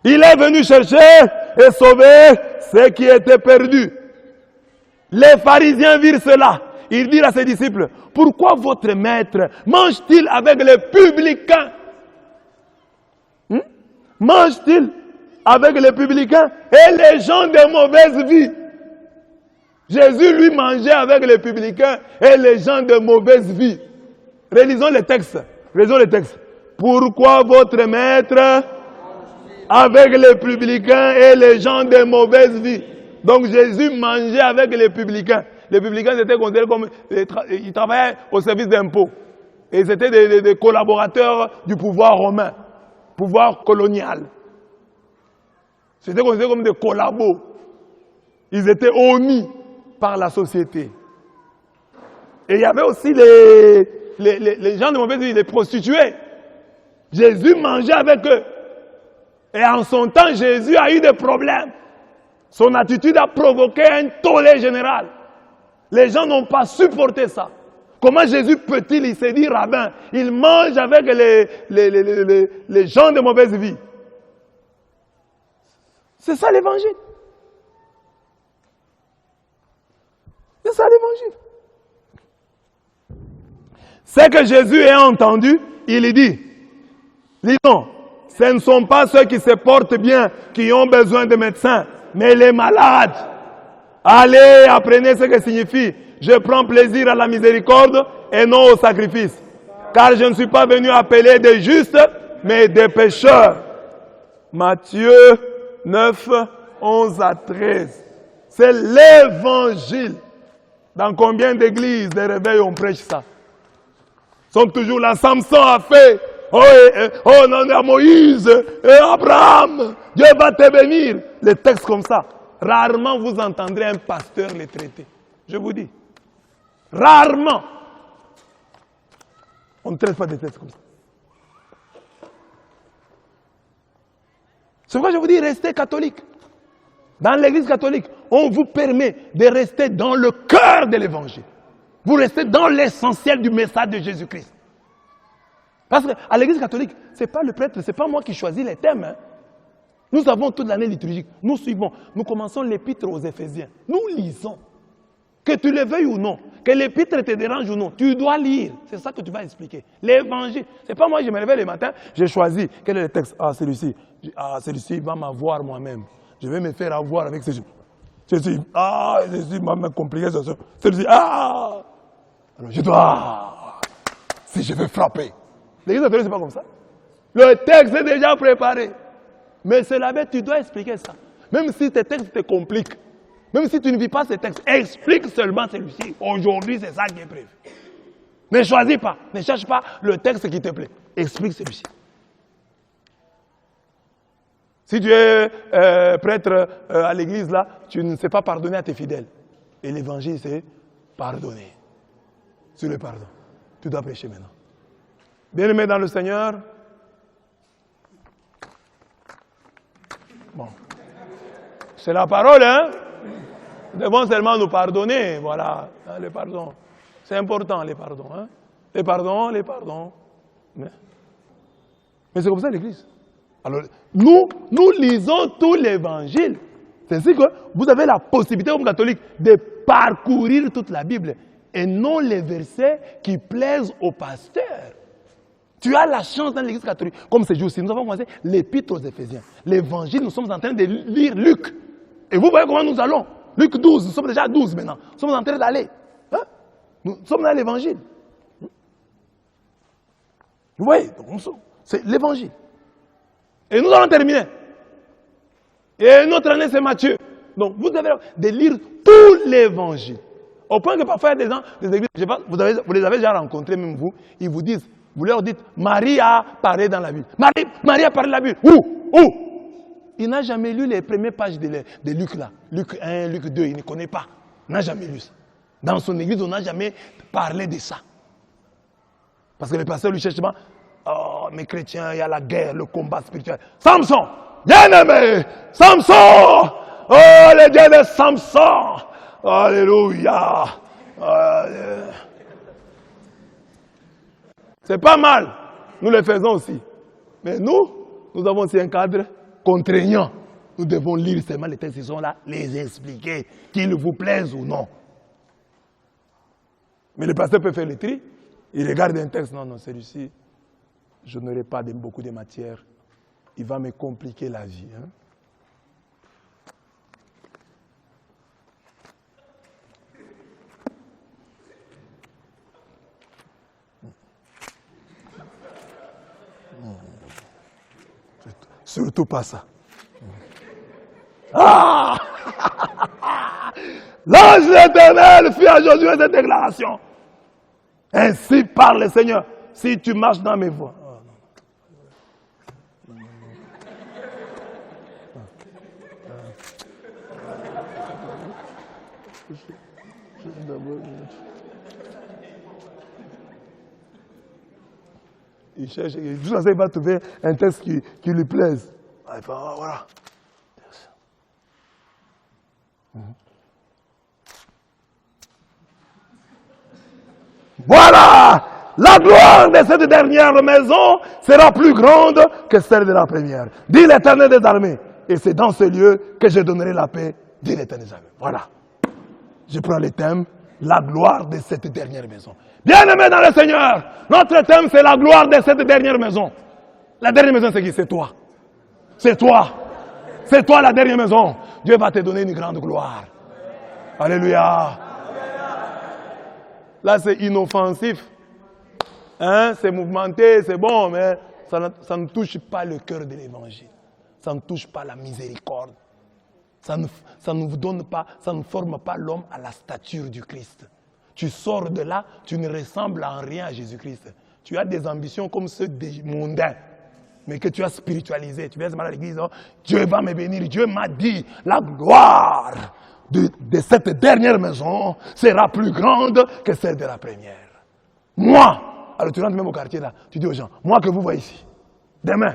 A: Il est venu chercher et sauver ceux qui étaient perdus. Les pharisiens virent cela. Ils dirent à ses disciples, pourquoi votre maître mange-t-il avec les publicains? Mange-t-il avec les publicains et les gens de mauvaise vie? Jésus, lui, mangeait avec les publicains et les gens de mauvaise vie. Relisons les textes. Relisons les textes. Pourquoi votre maître avec les publicains et les gens de mauvaise vie? Donc Jésus mangeait avec les publicains. Les publicains étaient considérés comme... Ils travaillaient au service d'impôts. Et ils étaient des collaborateurs du pouvoir romain. Pouvoir colonial. C'était considéré comme des collabos. Ils étaient honnis par la société. Et il y avait aussi les gens de mauvaise vie, les prostituées. Jésus mangeait avec eux. Et en son temps, Jésus a eu des problèmes. Son attitude a provoqué un tollé général. Les gens n'ont pas supporté ça. Comment Jésus peut-il, il s'est dit rabbin, il mange avec les gens de mauvaise vie. C'est ça l'évangile. C'est ça l'évangile. C'est que Jésus a entendu, il dit, lisons, ce ne sont pas ceux qui se portent bien qui ont besoin de médecins, mais les malades. Allez, apprenez ce que signifie. Je prends plaisir à la miséricorde et non au sacrifice. Car je ne suis pas venu appeler des justes, mais des pécheurs. Matthieu 9, 11 à 13. C'est l'évangile. Dans combien d'églises, des réveils, on prêche ça? Ils sont toujours là. Samson a fait. Oh non, à Moïse, Abraham, Dieu va te bénir. Les textes comme ça. Rarement vous entendrez un pasteur les traiter. Je vous dis. Rarement. On ne traite pas des textes comme ça. C'est pourquoi je vous dis, restez catholique. Dans l'église catholique, on vous permet de rester dans le cœur de l'évangile. Vous restez dans l'essentiel du message de Jésus-Christ. Parce qu'à l'église catholique, ce n'est pas le prêtre, ce n'est pas moi qui choisis les thèmes. Hein. Nous avons toute l'année liturgique. Nous suivons. Nous commençons l'épître aux Éphésiens. Nous lisons. Que tu le veuilles ou non, que l'épître te dérange ou non, tu dois lire. C'est ça que tu vas expliquer. L'évangile. Ce n'est pas moi, je me réveille le matin, j'ai choisi. Quel est le texte? Ah, celui-ci. Ah, celui-ci va m'avoir moi-même. Je vais me faire avoir avec celui-ci. Ah, celui-ci m'a compliqué. Celui-ci. Ah! Alors je dois. Si je veux frapper. L'église catholique, ce n'est pas comme ça. Le texte est déjà préparé. Mais cela veut, tu dois expliquer ça. Même si tes textes te compliquent. Même si tu ne vis pas ces textes, explique seulement celui-ci. Aujourd'hui, c'est ça qui est prévu. Ne choisis pas. Ne cherche pas le texte qui te plaît. Explique celui-ci. Si tu es prêtre à l'église, là, tu ne sais pas pardonner à tes fidèles. Et l'évangile, c'est pardonner. Sur le pardon. Tu dois prêcher maintenant. Bien-aimé dans le Seigneur. Bon. C'est la parole, hein? Nous devons seulement nous pardonner, voilà, hein, le pardon. C'est important, les pardons. Hein? Les pardons. Mais c'est comme ça l'Église. Alors, nous lisons tout l'Évangile. C'est ainsi que vous avez la possibilité, comme catholique, de parcourir toute la Bible et non les versets qui plaisent au pasteur. Tu as la chance dans l'Église catholique. Comme ces jours-ci, nous avons commencé l'Épître aux Éphésiens. L'Évangile, nous sommes en train de lire Luc. Et vous voyez comment nous allons. Luc 12, nous sommes déjà à 12 maintenant. Nous sommes en train d'aller. Hein? Nous sommes dans l'Évangile. Vous voyez, c'est l'Évangile. Et nous allons terminer. Et notre année, c'est Matthieu. Donc, vous devez de lire tout l'Évangile. Au point que parfois, il y a des gens, des églises, je sais pas, vous les avez déjà rencontrés, même vous, ils vous disent, vous leur dites, Marie a parlé dans la Bible. Marie a parlé dans la Bible. Où? Il n'a jamais lu les premières pages de Luc là. Luc 1, Luc 2, il ne connaît pas. Il n'a jamais lu ça. Dans son église, on n'a jamais parlé de ça. Parce que le pasteur lui cherche, oh, mes chrétiens, il y a la guerre, le combat spirituel. Samson, bien-aimé, Samson, oh, le Dieu de Samson, alléluia. C'est pas mal, nous le faisons aussi. Mais nous avons aussi un cadre contraignant. Nous devons lire seulement les textes qui sont là, les expliquer, qu'ils vous plaisent ou non. Mais le pasteur peut faire le tri. Il regarde un texte, non, celui-ci, je n'aurai pas beaucoup de matière. Il va me compliquer la vie. Hein? Surtout pas ça. Ah! L'ange de l'Éternel fit à Josué cette déclaration. Ainsi parle le Seigneur, si tu marches dans mes voies. Il cherche, il va trouver un texte qui lui plaise. Il fait, oh, voilà. Voilà, la gloire de cette dernière maison sera plus grande que celle de la première. Dit l'Éternel des armées. Et c'est dans ce lieu que je donnerai la paix, dit l'Éternel des armées. Voilà. Je prends le thème, la gloire de cette dernière maison. Bien-aimés dans le Seigneur, notre thème c'est la gloire de cette dernière maison. La dernière maison c'est qui? C'est toi. C'est toi. C'est toi la dernière maison. Dieu va te donner une grande gloire. Alléluia. Là, c'est inoffensif. Hein? C'est mouvementé, c'est bon, mais ça ne touche pas le cœur de l'évangile. Ça ne touche pas la miséricorde. Ça ne donne pas, ça ne forme pas l'homme à la stature du Christ. Tu sors de là, tu ne ressembles en rien à Jésus-Christ. Tu as des ambitions comme ceux des mondains, mais que tu as spiritualisé. Tu viens à l'église, oh, Dieu va me bénir. Dieu m'a dit, la gloire de cette dernière maison sera plus grande que celle de la première. Moi, alors tu rentres même au quartier là, tu dis aux gens, moi que vous voyez ici, demain,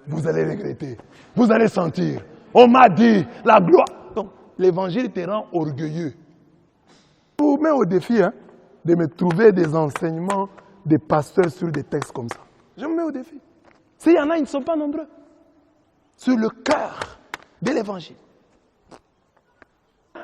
A: vous allez regretter, vous allez sentir, on m'a dit la gloire. Donc, l'évangile te rend orgueilleux. Je vous mets au défi de me trouver des enseignements des pasteurs sur des textes comme ça. Je me mets au défi. S'il y en a, ils ne sont pas nombreux. Sur le cœur de l'évangile.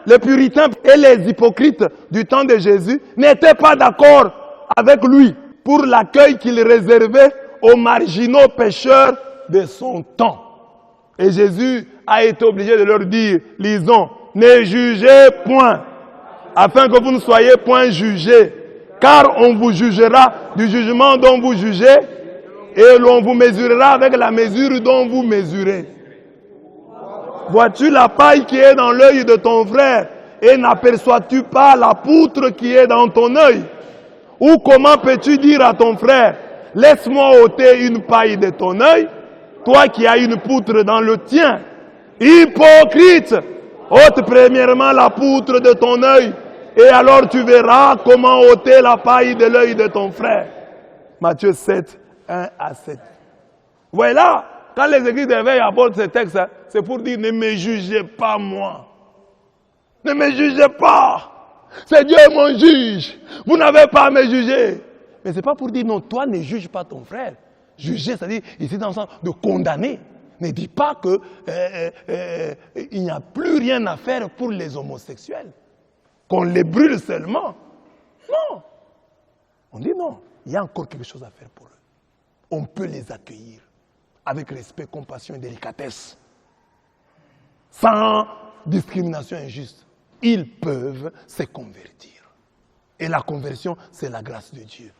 A: Les puritains et les hypocrites du temps de Jésus n'étaient pas d'accord avec lui pour l'accueil qu'il réservait aux marginaux pécheurs de son temps. Et Jésus a été obligé de leur dire, lisons, ne jugez point, afin que vous ne soyez point jugés, car on vous jugera du jugement dont vous jugez, et l'on vous mesurera avec la mesure dont vous mesurez. Vois-tu la paille qui est dans l'œil de ton frère et n'aperçois-tu pas la poutre qui est dans ton œil? Ou comment peux-tu dire à ton frère, laisse-moi ôter une paille de ton œil, toi qui as une poutre dans le tien? Hypocrite, ôte premièrement la poutre de ton œil et alors tu verras comment ôter la paille de l'œil de ton frère. Matthieu 7, 1 à 7. Voilà. Quand les églises d'éveil apportent ce texte, c'est pour dire ne me jugez pas moi. Ne me jugez pas. C'est Dieu mon juge. Vous n'avez pas à me juger. Mais ce n'est pas pour dire non, toi ne juge pas ton frère. Juger, c'est-à-dire ici dans le sens de condamner. Ne dis pas qu'il n'y a plus rien à faire pour les homosexuels. Qu'on les brûle seulement. Non. On dit non, il y a encore quelque chose à faire pour eux. On peut les accueillir. Avec respect, compassion et délicatesse. Sans discrimination injuste. Ils peuvent se convertir. Et la conversion, c'est la grâce de Dieu.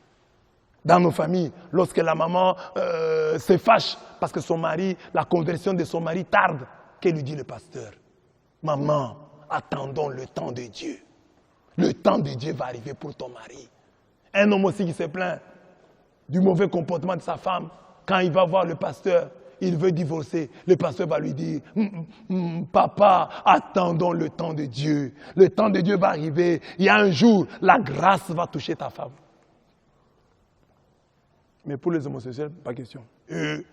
A: Dans nos familles, lorsque la maman se fâche parce que son mari, la conversion de son mari tarde, que lui dit le pasteur? Maman, attendons le temps de Dieu. Le temps de Dieu va arriver pour ton mari. Un homme aussi qui se plaint du mauvais comportement de sa femme, quand il va voir le pasteur, il veut divorcer. Le pasteur va lui dire, papa, attendons le temps de Dieu. Le temps de Dieu va arriver. Il y a un jour, la grâce va toucher ta femme. Mais pour les homosexuels, pas question. Eux,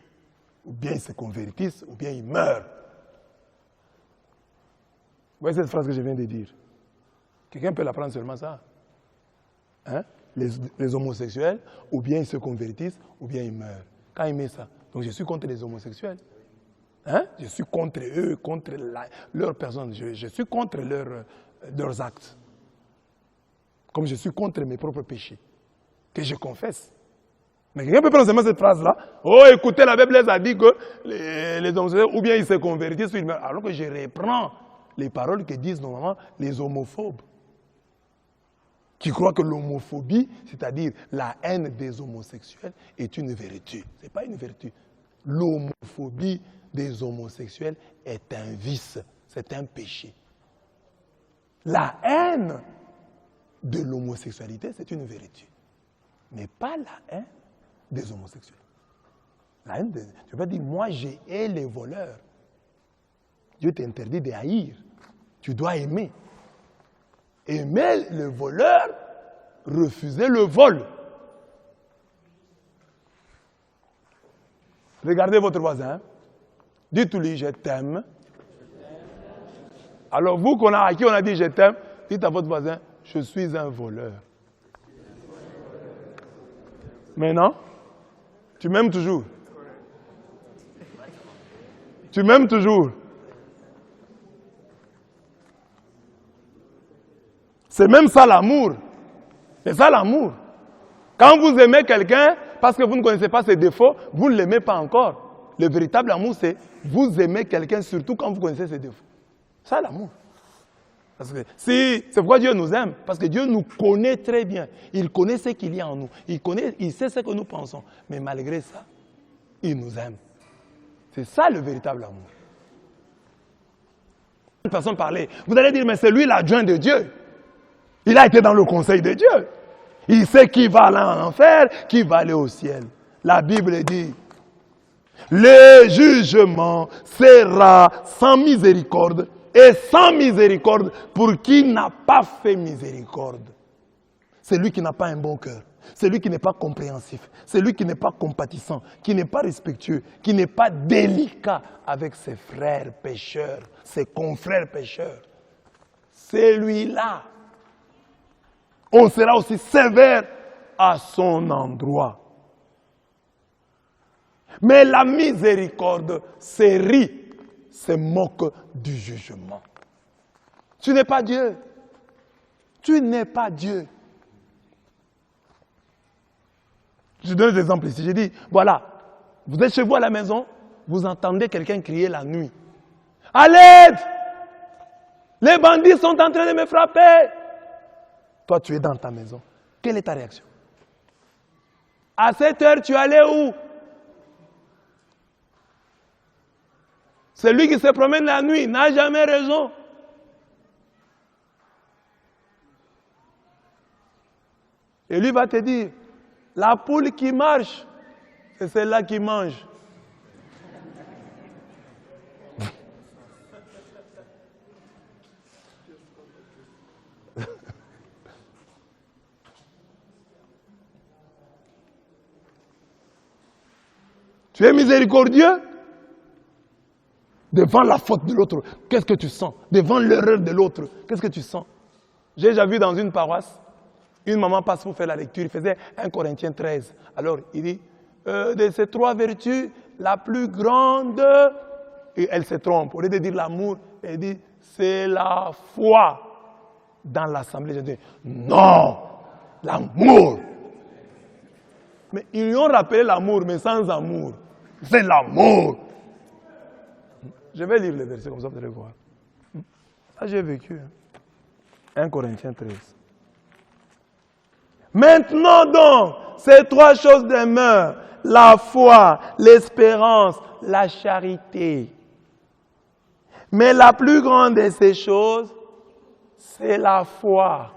A: ou bien ils se convertissent, ou bien ils meurent. Vous voyez cette phrase que je viens de dire? Quelqu'un peut la prendre seulement ça. Hein? Les homosexuels, ou bien ils se convertissent, ou bien ils meurent. Quand il met ça. Donc je suis contre les homosexuels. Hein? Je suis contre eux, contre leur personne. Je suis contre leurs actes. Comme je suis contre mes propres péchés. Que je confesse. Mais quelqu'un peut prendre seulement cette phrase-là. Oh, écoutez, la Bible les a dit que les homosexuels, ou bien ils se convertissent, ou ils meurent. Alors que je reprends les paroles que disent normalement les homophobes. Qui croient que l'homophobie, c'est-à-dire la haine des homosexuels, est une vertu. Ce n'est pas une vertu. L'homophobie des homosexuels est un vice, c'est un péché. La haine de l'homosexualité, c'est une vertu. Mais pas la haine des homosexuels. La haine tu ne peux pas dire, moi j'ai hais les voleurs. Dieu t'interdit de haïr. Tu dois aimer. Aimer le voleur, refuser le vol. Regardez votre voisin. Dites-lui, je t'aime. Alors vous, à qui on a dit je t'aime, dites à votre voisin, je suis un voleur. Maintenant, tu m'aimes toujours. Tu m'aimes toujours. C'est même ça l'amour. C'est ça l'amour. Quand vous aimez quelqu'un, parce que vous ne connaissez pas ses défauts, vous ne l'aimez pas encore. Le véritable amour, c'est vous aimez quelqu'un surtout quand vous connaissez ses défauts. Ça l'amour. Parce que c'est pourquoi Dieu nous aime. Parce que Dieu nous connaît très bien. Il connaît ce qu'il y a en nous. Il sait ce que nous pensons. Mais malgré ça, il nous aime. C'est ça le véritable amour. Une personne parlait. Vous allez dire, mais c'est lui l'adjoint de Dieu. Il a été dans le conseil de Dieu. Il sait qui va aller en enfer, qui va aller au ciel. La Bible dit, le jugement sera sans miséricorde et sans miséricorde pour qui n'a pas fait miséricorde. C'est lui qui n'a pas un bon cœur. C'est lui qui n'est pas compréhensif. C'est lui qui n'est pas compatissant, qui n'est pas respectueux, qui n'est pas délicat avec ses frères pécheurs, ses confrères pécheurs. C'est lui-là. On sera aussi sévère à son endroit. Mais la miséricorde se rit, se moque du jugement. Tu n'es pas Dieu. Tu n'es pas Dieu. Je donne des exemples ici. J'ai dit, voilà, vous êtes chez vous à la maison, vous entendez quelqu'un crier la nuit. À l'aide! Les bandits sont en train de me frapper. Toi, tu es dans ta maison. Quelle est ta réaction? À cette heure, tu allais où? Celui qui se promène la nuit n'a jamais raison. Et lui va te dire, la poule qui marche, c'est celle-là qui mange. Tu es miséricordieux devant la faute de l'autre. Qu'est-ce que tu sens? Devant l'erreur de l'autre, qu'est-ce que tu sens? J'ai déjà vu dans une paroisse, une maman passe pour faire la lecture, il faisait 1 Corinthiens 13. Alors, il dit, de ces 3 vertus, la plus grande, et elle se trompe. Au lieu de dire l'amour, elle dit, c'est la foi. Dans l'assemblée, je dis, non, l'amour. Mais ils lui ont rappelé l'amour, mais sans amour. C'est l'amour. Je vais lire les versets comme ça, vous allez voir. Ça, j'ai vécu. 1 Corinthiens 13. Maintenant donc, ces 3 choses demeurent. La foi, l'espérance, la charité. Mais la plus grande de ces choses, c'est la foi.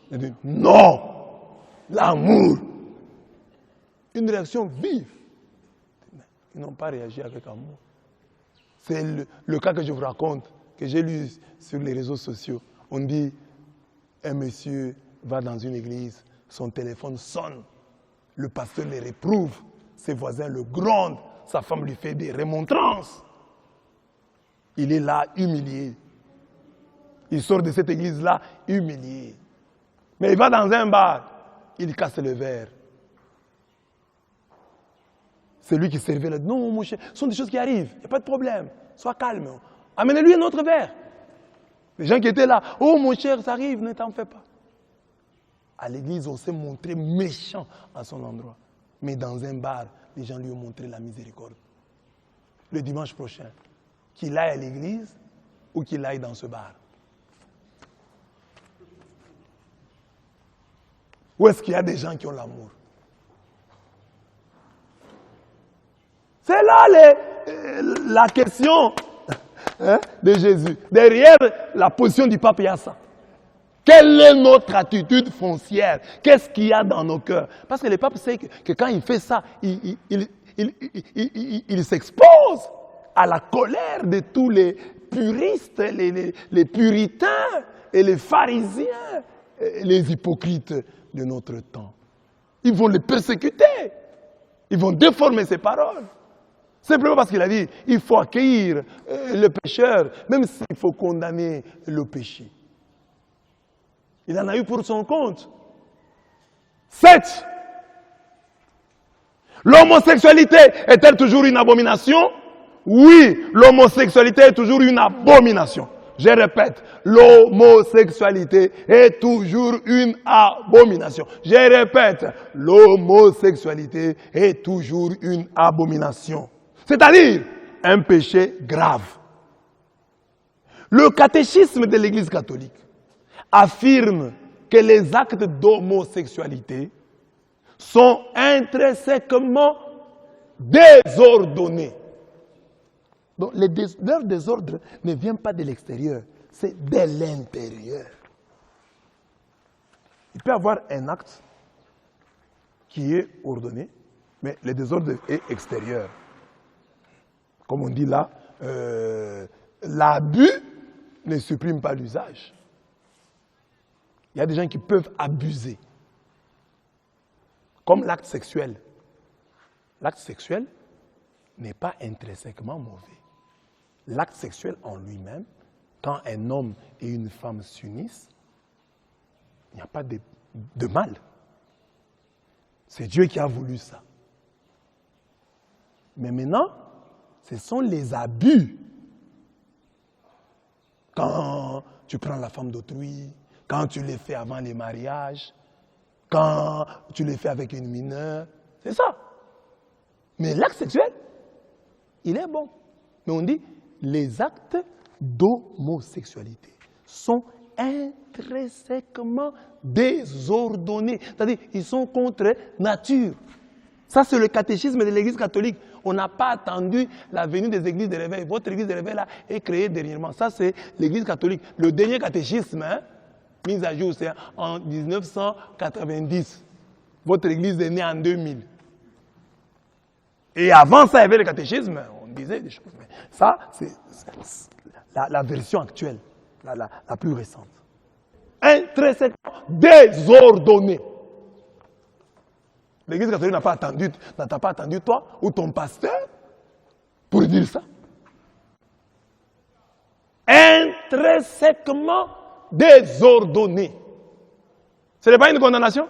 A: Il dit, non, l'amour. Une réaction vive. Ils n'ont pas réagi avec amour. C'est le cas que je vous raconte, que j'ai lu sur les réseaux sociaux. On dit, un monsieur va dans une église, son téléphone sonne, le pasteur le réprouve, ses voisins le grondent, sa femme lui fait des remontrances. Il est là, humilié. Il sort de cette église-là, humilié. Mais il va dans un bar, il casse le verre. C'est lui qui servait là. Non, mon cher, ce sont des choses qui arrivent, il n'y a pas de problème. Sois calme. Amenez-lui un autre verre. Les gens qui étaient là, oh mon cher, ça arrive, ne t'en fais pas. À l'église, on s'est montré méchant à son endroit. Mais dans un bar, les gens lui ont montré la miséricorde. Le dimanche prochain, qu'il aille à l'église ou qu'il aille dans ce bar. Où est-ce qu'il y a des gens qui ont l'amour? C'est là la question de Jésus. Derrière la position du pape, il y a ça. Quelle est notre attitude foncière? Qu'est-ce qu'il y a dans nos cœurs? Parce que le pape sait que quand il fait ça, il s'expose à la colère de tous les puristes, les puritains et les pharisiens, les hypocrites de notre temps. Ils vont les persécuter. Ils vont déformer ses paroles. Simplement parce qu'il a dit, il faut accueillir le pécheur, même s'il faut condamner le péché. Il en a eu pour son compte. 7. L'homosexualité est-elle toujours une abomination? Oui, l'homosexualité est toujours une abomination. Je répète, l'homosexualité est toujours une abomination. Je répète, l'homosexualité est toujours une abomination. C'est-à-dire un péché grave. Le catéchisme de l'Église catholique affirme que les actes d'homosexualité sont intrinsèquement désordonnés. Donc leur désordre ne vient pas de l'extérieur, c'est de l'intérieur. Il peut y avoir un acte qui est ordonné, mais le désordre est extérieur. Comme on dit là, l'abus ne supprime pas l'usage. Il y a des gens qui peuvent abuser. Comme l'acte sexuel. L'acte sexuel n'est pas intrinsèquement mauvais. L'acte sexuel en lui-même, quand un homme et une femme s'unissent, il n'y a pas de mal. C'est Dieu qui a voulu ça. Mais maintenant, ce sont les abus. Quand tu prends la femme d'autrui, quand tu les fais avant les mariages, quand tu les fais avec une mineure, c'est ça. Mais l'acte sexuel, il est bon. Mais on dit, les actes d'homosexualité sont intrinsèquement désordonnés. C'est-à-dire, ils sont contre nature. Ça, c'est le catéchisme de l'Église catholique. On n'a pas attendu la venue des églises de réveil. Votre église de réveil là est créée dernièrement. Ça, c'est l'Église catholique. Le dernier catéchisme, mis à jour, c'est en 1990. Votre église est née en 2000. Et avant ça, il y avait le catéchisme. On disait des choses. Mais ça, c'est la version actuelle, la plus récente. Intrinsèquement désordonné. L'Église catholique n'a pas attendu toi ou ton pasteur pour dire ça. Intrinsèquement désordonné. Ce n'est pas une condamnation?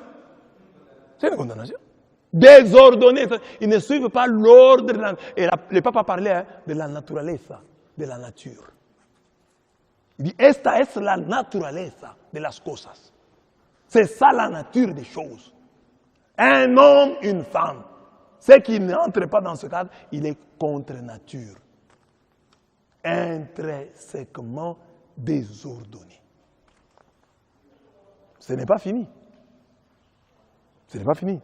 A: C'est une condamnation. Désordonné. Ils ne suivent pas l'ordre. Et le pape a parlé de la naturaleza, de la nature. Il dit, esta es la naturaleza de las cosas. C'est ça la nature des choses. Un homme, une femme. Ce qui n'entre pas dans ce cadre, il est contre nature. Intrinsèquement désordonné. Ce n'est pas fini. Ce n'est pas fini.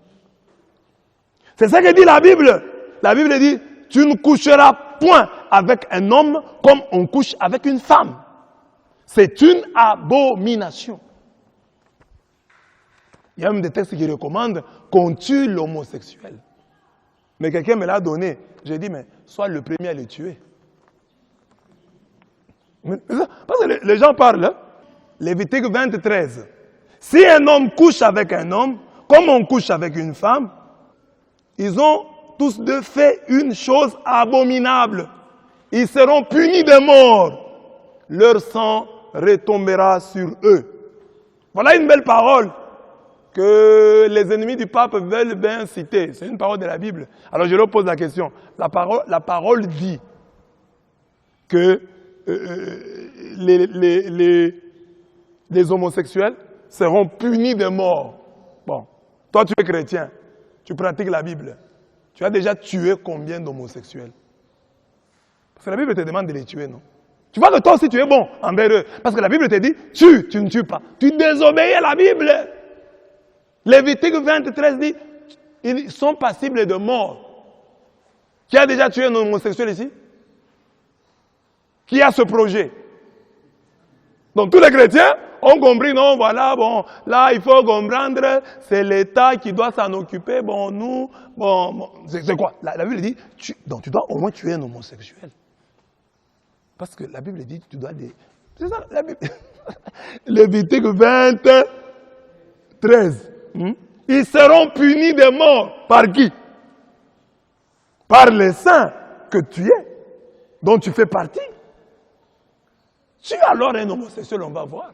A: C'est ça que dit la Bible. La Bible dit, tu ne coucheras point avec un homme comme on couche avec une femme. C'est une abomination. Il y a même des textes qui recommandent qu'on tue l'homosexuel. Mais quelqu'un me l'a donné. J'ai dit, mais sois le premier à le tuer. Parce que les gens parlent. Hein? Lévitique 23. Si un homme couche avec un homme, comme on couche avec une femme, ils ont tous deux fait une chose abominable. Ils seront punis de mort. Leur sang retombera sur eux. Voilà une belle parole que les ennemis du pape veulent bien citer. C'est une parole de la Bible. Alors je leur pose la question. La parole dit que les homosexuels seront punis de mort. Bon, toi tu es chrétien, tu pratiques la Bible. Tu as déjà tué combien d'homosexuels? Parce que la Bible te demande de les tuer, non? Tu vois que toi aussi tu es bon envers eux. Parce que la Bible te dit, tue, tu ne tues pas. Tu désobéis à la Bible. Lévitique 23 dit, ils sont passibles de mort. Qui a déjà tué un homosexuel ici? Qui a ce projet? Donc tous les chrétiens ont compris, non, voilà, bon, là il faut comprendre, c'est l'État qui doit s'en occuper, bon, nous, bon c'est quoi? La Bible dit, donc tu dois au moins tuer un homosexuel. Parce que la Bible dit, tu dois des... C'est ça, la Bible. Lévitique 23. Ils seront punis de mort. Par qui? Par les saints que tu es, dont tu fais partie. Tu es alors un homosexuel, on va voir.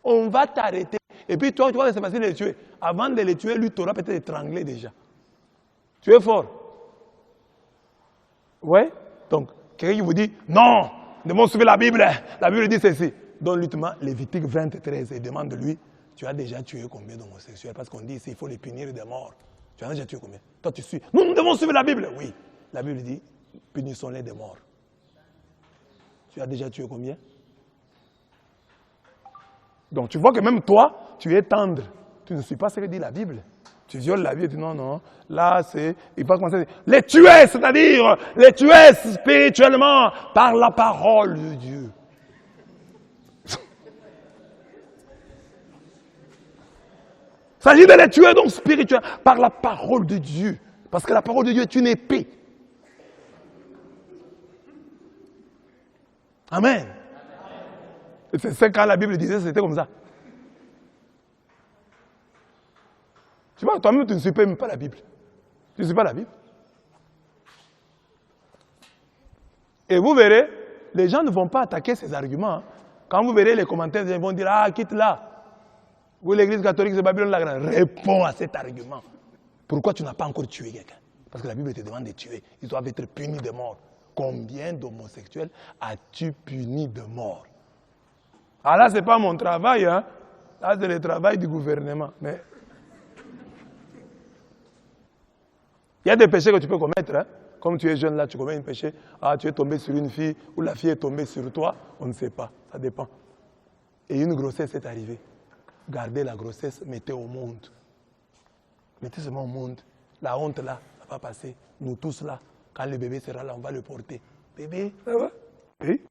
A: On va t'arrêter. Et puis toi, tu vois que c'est facile de les tuer. Avant de les tuer, lui, tu auras peut-être étranglé déjà. Tu es fort. Ouais? Donc, quelqu'un qui vous dit, non, ne m'en suivez la Bible. La Bible dit ceci. Donne-lui Lévitique 23 et demande-lui, tu as déjà tué combien d'homosexuels? Parce qu'on dit ici, il faut les punir de mort. Tu as déjà tué combien? Toi, tu suis. Nous devons suivre la Bible. Oui. La Bible dit, punissons-les de mort. Tu as déjà tué combien? Donc tu vois que même toi, tu es tendre. Tu ne suis pas ce que dit la Bible. Tu violes la Bible et tu dis non, non, là c'est... Il va commencer à dire, les tuer, c'est-à-dire les tuer spirituellement par la parole de Dieu. Il s'agit de les tuer donc spirituellement par la parole de Dieu. Parce que la parole de Dieu est une épée. Amen. C'est quand la Bible disait, c'était comme ça. Tu vois, toi-même, tu ne suis même pas la Bible. Tu ne suis pas la Bible. Et vous verrez, les gens ne vont pas attaquer ces arguments. Hein. Quand vous verrez les commentaires, ils vont dire, ah, quitte-la. Vous, l'église catholique de Babylone, la grande, réponds à cet argument. Pourquoi tu n'as pas encore tué quelqu'un? Parce que la Bible te demande de tuer. Ils doivent être punis de mort. Combien d'homosexuels as-tu punis de mort? Ah là, ce n'est pas mon travail, hein. Là, c'est le travail du gouvernement. Mais il y a des péchés que tu peux commettre. Hein. Comme tu es jeune là, tu commets un péché. Ah, tu es tombé sur une fille ou la fille est tombée sur toi. On ne sait pas. Ça dépend. Et une grossesse est arrivée. Gardez la grossesse, mettez au monde. Mettez seulement au monde. La honte là, ça va passer. Nous tous là, quand le bébé sera là, on va le porter. Bébé, ça va? Oui.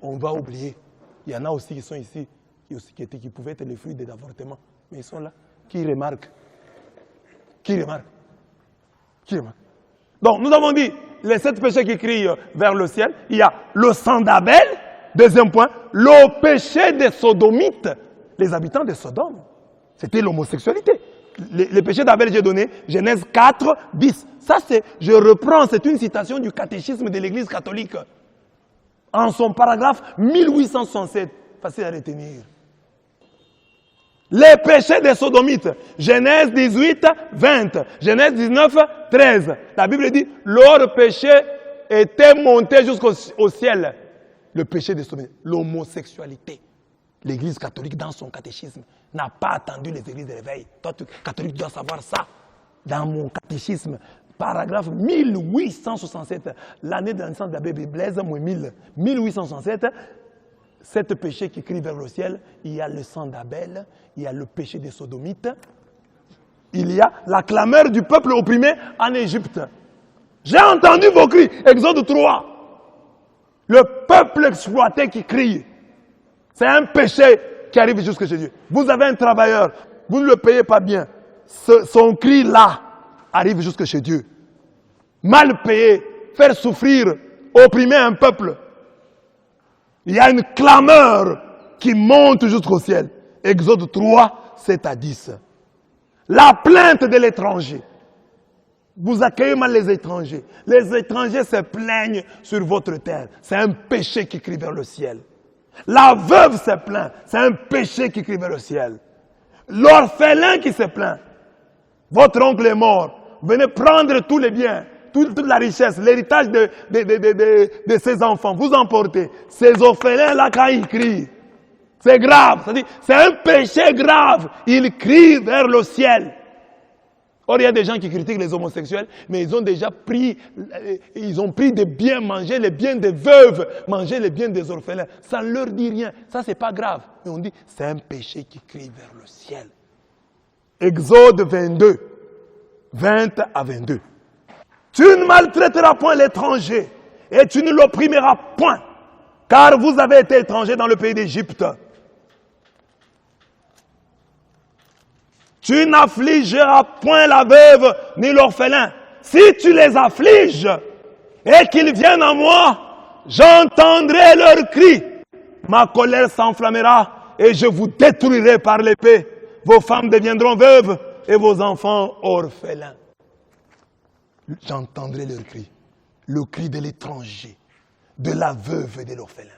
A: On va oublier. Il y en a aussi qui sont ici, qui pouvaient être les fruits de l'avortement. Mais ils sont là. Qui remarque? Qui remarque? Qui remarque? Donc, nous avons dit, les 7 péchés qui crient vers le ciel, il y a le sang d'Abel, deuxième point, le péché des sodomites, les habitants de Sodome. C'était l'homosexualité. Les péchés d'Abel, j'ai donné, Genèse 4, 10. Ça, je reprends, c'est une citation du catéchisme de l'Église catholique. En son paragraphe 1867. Facile à retenir. Les péchés des sodomites. Genèse 18, 20. Genèse 19, 13. La Bible dit, leur péché était monté jusqu'au ciel. Le péché des sodomites. L'homosexualité. L'Église catholique, dans son catéchisme, n'a pas attendu les églises de réveil. Toi, catholique, tu dois savoir ça. Dans mon catéchisme, paragraphe 1867, l'année de la naissance de l'abbé Blaise, 1867, 7 péchés qui crient vers le ciel. Il y a le sang d'Abel, il y a le péché des sodomites, il y a la clameur du peuple opprimé en Égypte. J'ai entendu vos cris, Exode 3. Le peuple exploité qui crie. C'est un péché qui arrive jusque chez Dieu. Vous avez un travailleur, vous ne le payez pas bien. Son cri là, arrive jusque chez Dieu. Mal payé, faire souffrir, opprimer un peuple. Il y a une clameur qui monte jusqu'au ciel. Exode 3, 7 à 10. La plainte de l'étranger. Vous accueillez mal les étrangers. Les étrangers se plaignent sur votre terre. C'est un péché qui crie vers le ciel. La veuve se plaint. C'est un péché qui crie vers le ciel. L'orphelin qui se plaint. Votre oncle est mort. Venez prendre tous les biens, toute la richesse, l'héritage de ses enfants. Vous emportez. Ces orphelins-là, quand ils crient, c'est grave. C'est un péché grave. Ils crient vers le ciel. Or, il y a des gens qui critiquent les homosexuels, mais ils ont déjà pris des biens, mangé les biens des veuves, mangé les biens des orphelins. Ça ne leur dit rien. Ça, c'est pas grave. Mais on dit, c'est un péché qui crie vers le ciel. Exode 22, 20 à 22. Tu ne maltraiteras point l'étranger, et tu ne l'opprimeras point, car vous avez été étrangers dans le pays d'Égypte. Tu n'affligeras point la veuve ni l'orphelin. Si tu les affliges et qu'ils viennent à moi, j'entendrai leurs cris. Ma colère s'enflammera et je vous détruirai par l'épée. Vos femmes deviendront veuves et vos enfants orphelins. J'entendrai leurs cris. Le cri de l'étranger, de la veuve et de l'orphelin.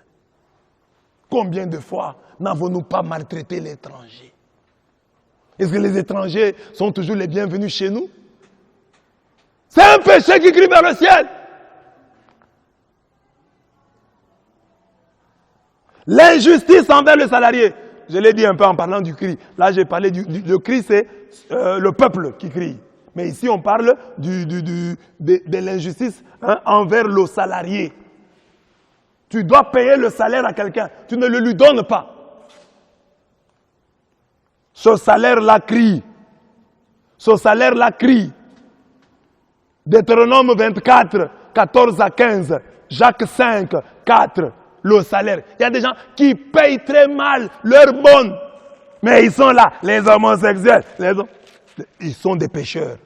A: Combien de fois n'avons-nous pas maltraité l'étranger? Est-ce que les étrangers sont toujours les bienvenus chez nous? C'est un péché qui crie vers le ciel. L'injustice envers le salarié. Je l'ai dit un peu en parlant du cri. Là, j'ai parlé le cri, c'est le peuple qui crie. Mais ici, on parle de l'injustice envers le salarié. Tu dois payer le salaire à quelqu'un. Tu ne le lui donnes pas. Ce salaire-là crie. Ce salaire-là crie. Deutéronome 24, 14 à 15. Jacques 5, 4. Le salaire. Il y a des gens qui payent très mal leur bonne. Mais ils sont là, les homosexuels. Ils sont des pécheurs,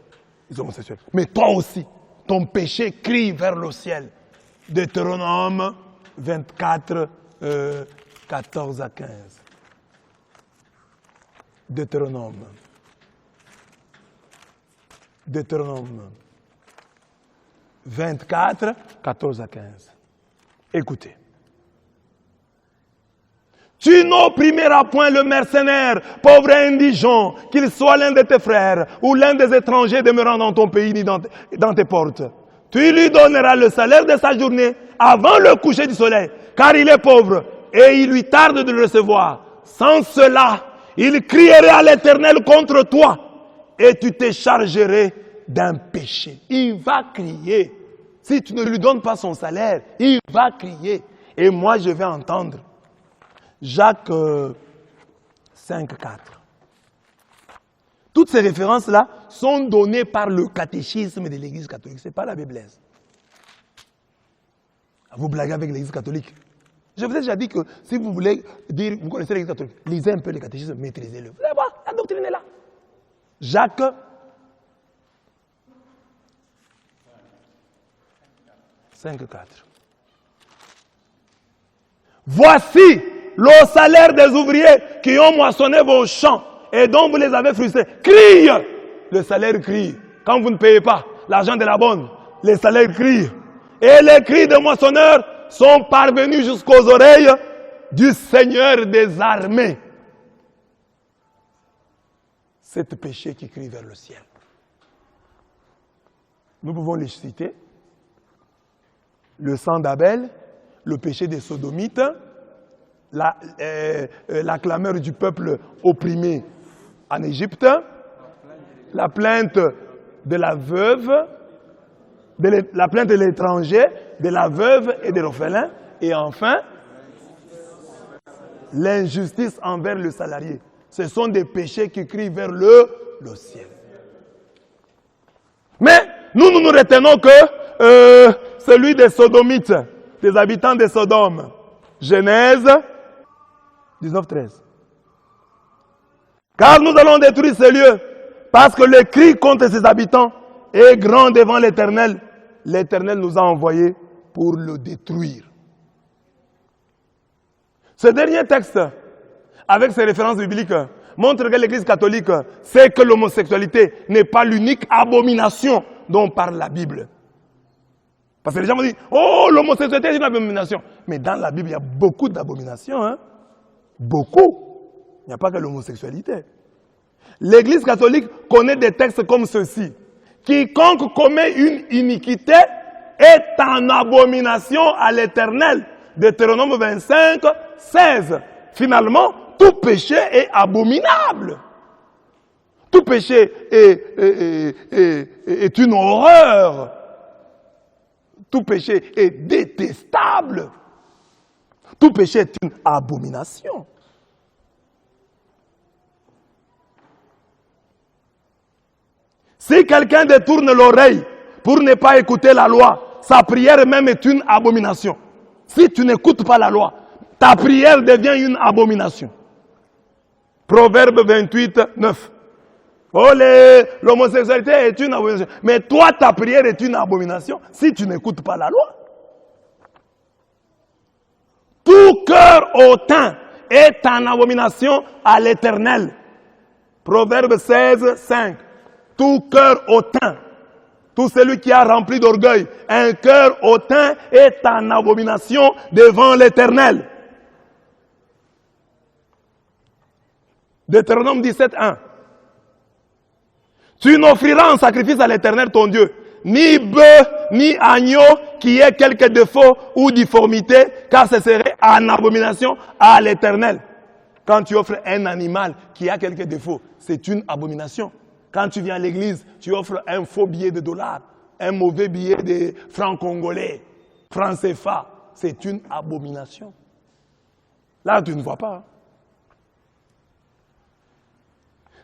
A: les homosexuels. Mais toi aussi, ton péché crie vers le ciel. Deutéronome 24, 14 à 15. Deutéronome 24, 14 à 15. Écoutez. Tu n'opprimeras point le mercenaire, pauvre et indigent, qu'il soit l'un de tes frères ou l'un des étrangers demeurant dans ton pays ni dans tes portes. Tu lui donneras le salaire de sa journée avant le coucher du soleil, car il est pauvre et il lui tarde de le recevoir. Sans cela, il crierait à l'Éternel contre toi et tu te chargerais d'un péché. Il va crier. Si tu ne lui donnes pas son salaire, il va crier. Et moi, je vais entendre. Jacques 5, 4. Toutes ces références-là sont données par le catéchisme de l'Église catholique. Ce n'est pas la Bible. Vous blaguez avec l'Église catholique. Je vous ai déjà dit que si vous voulez dire, vous connaissez l'Église catholique, lisez un peu le catéchisme, maîtrisez-le. Vous allez voir, la doctrine est là. Jacques 5, 4. Voici le salaire des ouvriers qui ont moissonné vos champs et dont vous les avez frustrés. Crie! Le salaire crie. Quand vous ne payez pas l'argent de la bonne, les salaires crient. Et les cris des moissonneurs sont parvenus jusqu'aux oreilles du Seigneur des armées. C'est le péché qui crie vers le ciel. Nous pouvons les citer. Le sang d'Abel, le péché des Sodomites, la clameur du peuple opprimé en Égypte, la plainte de la veuve, la plainte de l'étranger, de la veuve et de l'orphelin, et enfin, l'injustice envers le salarié. Ce sont des péchés qui crient vers le ciel. Mais nous nous retenons que celui des Sodomites, des habitants de Sodome, Genèse 19, 13. Car nous allons détruire ces lieux, parce que le cri contre ses habitants est grand devant l'Éternel. L'Éternel nous a envoyés pour le détruire. Ce dernier texte, avec ses références bibliques, montre que l'Église catholique sait que l'homosexualité n'est pas l'unique abomination dont parle la Bible. Parce que les gens vont dire, oh, l'homosexualité est une abomination. Mais dans la Bible, il y a beaucoup d'abominations. Hein? Beaucoup. Il n'y a pas que l'homosexualité. L'Église catholique connaît des textes comme ceci. Quiconque commet une iniquité est en abomination à l'Éternel. Deutéronome 25, 16. Finalement, tout péché est abominable. Tout péché est une horreur. Tout péché est détestable. Tout péché est une abomination. Si quelqu'un détourne l'oreille pour ne pas écouter la loi, sa prière même est une abomination. Si tu n'écoutes pas la loi, ta prière devient une abomination. Proverbe 28, 9. Oh, l'homosexualité est une abomination. Mais toi, ta prière est une abomination si tu n'écoutes pas la loi. Tout cœur hautain est en abomination à l'Éternel. Proverbe 16, 5. Tout cœur hautain, tout celui qui a rempli d'orgueil, un cœur hautain est en abomination devant l'Éternel. Deutéronome 17, 1. Tu n'offriras en sacrifice à l'Éternel ton Dieu, ni bœuf, ni agneau qui ait quelque défaut ou difformité, car ce serait en abomination à l'Éternel. Quand tu offres un animal qui a quelque défaut, c'est une abomination. Quand tu viens à l'église, tu offres un faux billet de $, un mauvais billet de francs congolais, francs CFA, c'est une abomination. Là, tu ne vois pas. Hein?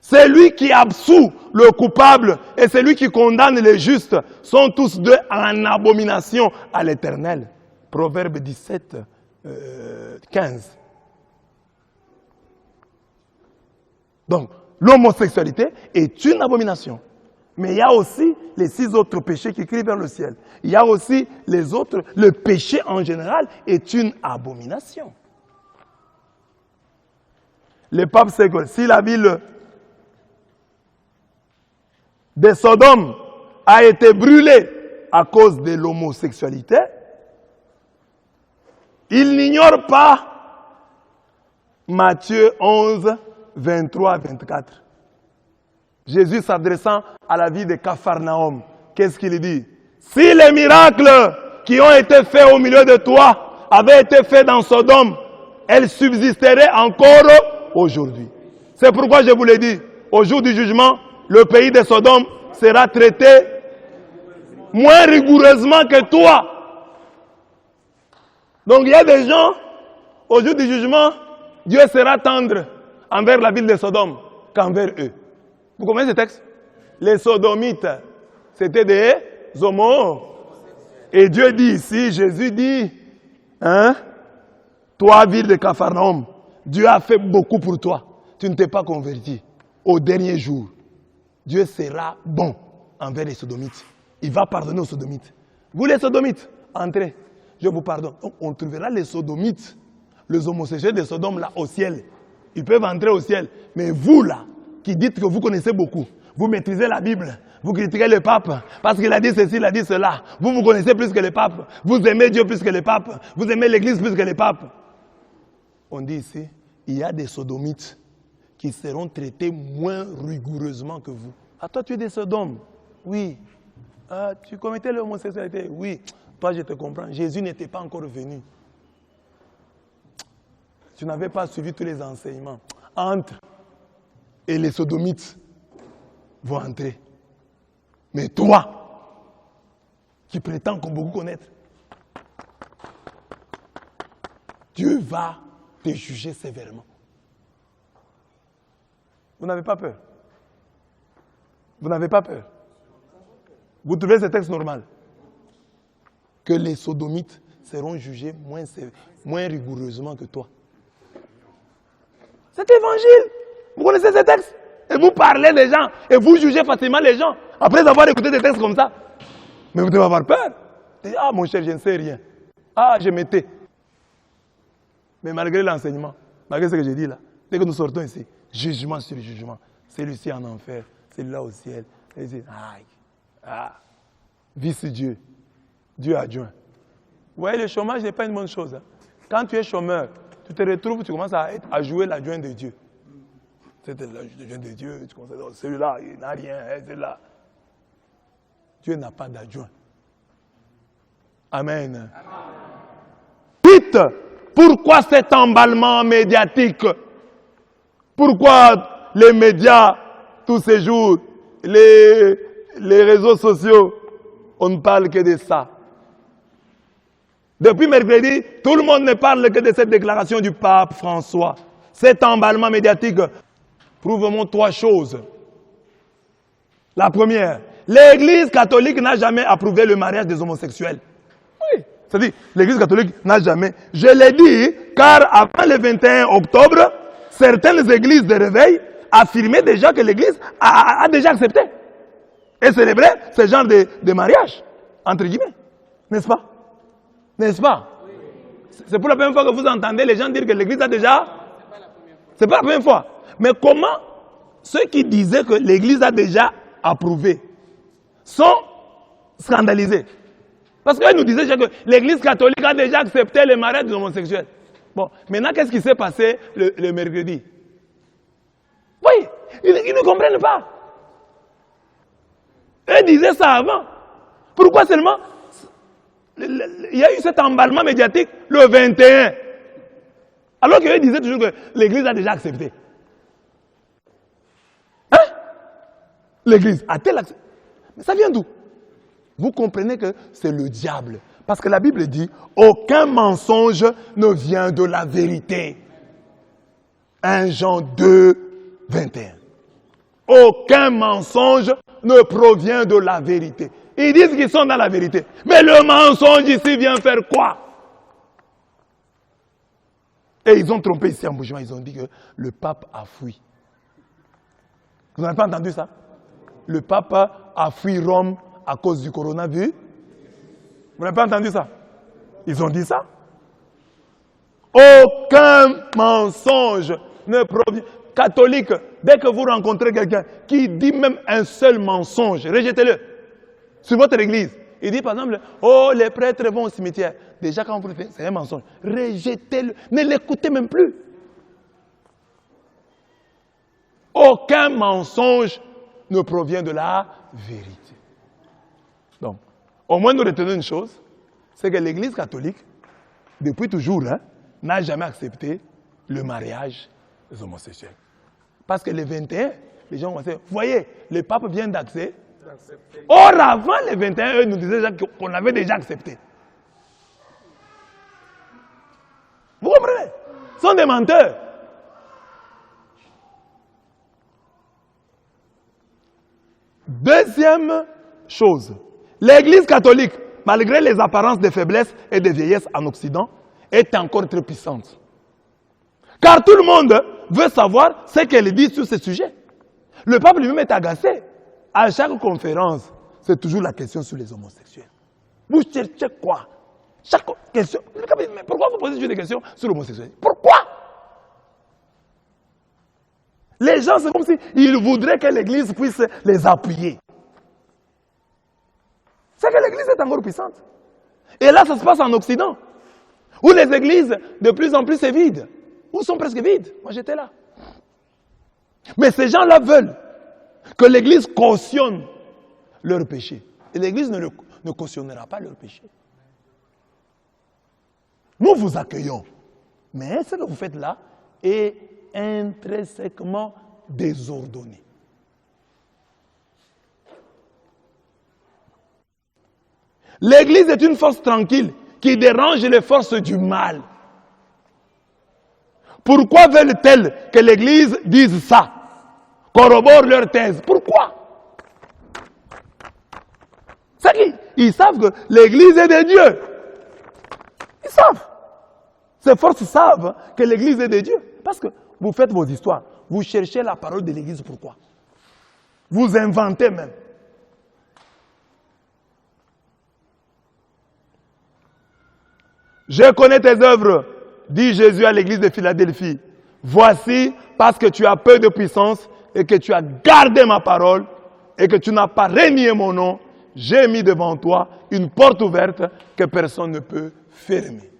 A: Celui qui absout le coupable et celui qui condamne les justes sont tous deux en abomination à l'Éternel. Proverbe 17, 15. Donc, l'homosexualité est une abomination. Mais il y a aussi les 6 autres péchés qui crient vers le ciel. Il y a aussi les autres. Le péché en général est une abomination. Le pape sait que si la ville de Sodome a été brûlée à cause de l'homosexualité, il n'ignore pas Matthieu 11, 23 à 24. Jésus s'adressant à la ville de Capharnaüm, qu'est-ce qu'il dit? Si les miracles qui ont été faits au milieu de toi avaient été faits dans Sodome, elles subsisteraient encore aujourd'hui. C'est pourquoi je vous l'ai dit, au jour du jugement, le pays de Sodome sera traité moins rigoureusement que toi. Donc il y a des gens, au jour du jugement, Dieu sera tendre envers la ville de Sodome qu'envers eux. Vous comprenez ce texte? Les Sodomites, c'était des homos. Et Dieu dit ici, Jésus dit, hein, toi, ville de Capharnaüm, Dieu a fait beaucoup pour toi. Tu ne t'es pas converti. Au dernier jour, Dieu sera bon envers les Sodomites. Il va pardonner aux Sodomites. Vous les Sodomites, entrez, je vous pardonne. Donc, on trouvera les Sodomites, les homosexuels de Sodome là au ciel. Ils peuvent entrer au ciel. Mais vous là, qui dites que vous connaissez beaucoup, vous maîtrisez la Bible, vous critiquez le pape parce qu'il a dit ceci, il a dit cela. Vous vous connaissez plus que le pape. Vous aimez Dieu plus que le pape. Vous aimez l'église plus que le pape. On dit ici, il y a des Sodomites qui seront traités moins rigoureusement que vous. Ah, toi, tu es des Sodomes. Oui. Ah, tu commettais l'homosexualité. Oui. Toi, je te comprends. Jésus n'était pas encore venu. Tu n'avais pas suivi tous les enseignements. Entre. Et les Sodomites vont entrer. Mais toi, qui prétends beaucoup connaître, Dieu va te juger sévèrement. Vous n'avez pas peur? Vous n'avez pas peur? Vous trouvez ce texte normal? Que les Sodomites seront jugés moins rigoureusement que toi. C'est l'évangile. Vous connaissez ce texte? Et vous parlez des gens, et vous jugez facilement les gens. Après avoir écouté des textes comme ça, mais vous devez avoir peur. Ah, mon cher, je ne sais rien. Ah, je m'étais. Mais malgré l'enseignement, malgré ce que j'ai dit là, dès que nous sortons ici, jugement sur jugement. Celui-ci en enfer, celui-là au ciel. Vice Dieu. Dieu adjoint. Vous voyez, le chômage n'est pas une bonne chose. Hein. Quand tu es chômeur, tu te retrouves, tu commences à jouer l'adjoint de Dieu. C'est l'adjoint de Dieu, tu commences à dire, celui-là, il n'a rien, celui-là. Dieu n'a pas d'adjoint. Amen. Dites, pourquoi cet emballement médiatique? Pourquoi les médias, tous ces jours, les réseaux sociaux, on ne parle que de ça? Depuis mercredi, tout le monde ne parle que de cette déclaration du pape François. Cet emballement médiatique. Prouve-moi 3 choses. La première, l'Église catholique n'a jamais approuvé le mariage des homosexuels. Oui, c'est-à-dire, l'Église catholique n'a jamais. Je l'ai dit, car avant le 21 octobre, certaines églises de réveil affirmaient déjà que l'Église a déjà accepté et célébré ce genre de mariage, entre guillemets. N'est-ce pas? N'est-ce pas? Oui. C'est pour la première fois que vous entendez les gens dire que l'Église a déjà... C'est pas la première fois. Mais comment ceux qui disaient que l'Église a déjà approuvé sont scandalisés? Parce qu'ils nous disaient que l'Église catholique a déjà accepté le mariage des homosexuels. Bon, maintenant, qu'est-ce qui s'est passé le mercredi? Oui, ils ne comprennent pas. Eux disaient ça avant. Pourquoi seulement il y a eu cet emballement médiatique le 21? Alors qu'eux disaient toujours que l'Église a déjà accepté. Hein? L'Église a-t-elle accepté? Mais ça vient d'où? Vous comprenez que c'est le diable. Parce que la Bible dit, aucun mensonge ne vient de la vérité. 1 Jean 2, 21. Aucun mensonge ne provient de la vérité. Ils disent qu'ils sont dans la vérité. Mais le mensonge ici vient faire quoi? Et ils ont trompé ici en Bougement. Ils ont dit que le pape a fui. Vous n'avez pas entendu ça? Le pape a fui Rome à cause du coronavirus. Vous n'avez pas entendu ça? Ils ont dit ça. Aucun mensonge ne provient. Catholique, dès que vous rencontrez quelqu'un qui dit même un seul mensonge, rejetez-le sur votre église. Il dit par exemple, oh les prêtres vont au cimetière. Déjà quand vous le faites, c'est un mensonge. Rejetez-le, ne l'écoutez même plus. Aucun mensonge ne provient de la vérité. Donc, au moins nous retenons une chose, c'est que l'église catholique, depuis toujours, n'a jamais accepté le mariage des homosexuels. Parce que les 21, les gens vont dire, vous voyez, le pape vient d'accepter. Or, avant les 21, eux nous disaient qu'on avait déjà accepté. Vous comprenez? Ce sont des menteurs. Deuxième chose, l'Église catholique, malgré les apparences de faiblesse et de vieillesse en Occident, est encore très puissante. Car tout le monde veut savoir ce qu'elle dit sur ce sujet. Le pape lui-même est agacé. À chaque conférence, c'est toujours la question sur les homosexuels. Vous cherchez quoi? Chaque question. Mais pourquoi vous posez toujours des questions sur l'homosexualité? Pourquoi? Les gens, c'est comme s'ils voudraient que l'Église puisse les appuyer. C'est que l'Église est encore puissante. Et là, ça se passe en Occident, où les églises, de plus en plus, c'est vide. Ou sont presque vides. Moi, j'étais là. Mais ces gens-là veulent que l'Église cautionne leur péché. Et l'Église ne cautionnera pas leur péché. Nous vous accueillons. Mais ce que vous faites là est intrinsèquement désordonné. L'Église est une force tranquille qui dérange les forces du mal. Pourquoi veulent-elles que l'Église dise ça? Corrobore leur thèse. Pourquoi? C'est qu'ils savent que l'Église est de Dieu. Ils savent. Ces forces savent que l'Église est de Dieu. Parce que vous faites vos histoires. Vous cherchez la parole de l'Église. Pourquoi? Vous inventez même. Je connais tes œuvres, dit Jésus à l'église de Philadelphie. Voici, parce que tu as peu de puissance et que tu as gardé ma parole et que tu n'as pas renié mon nom, j'ai mis devant toi une porte ouverte que personne ne peut fermer.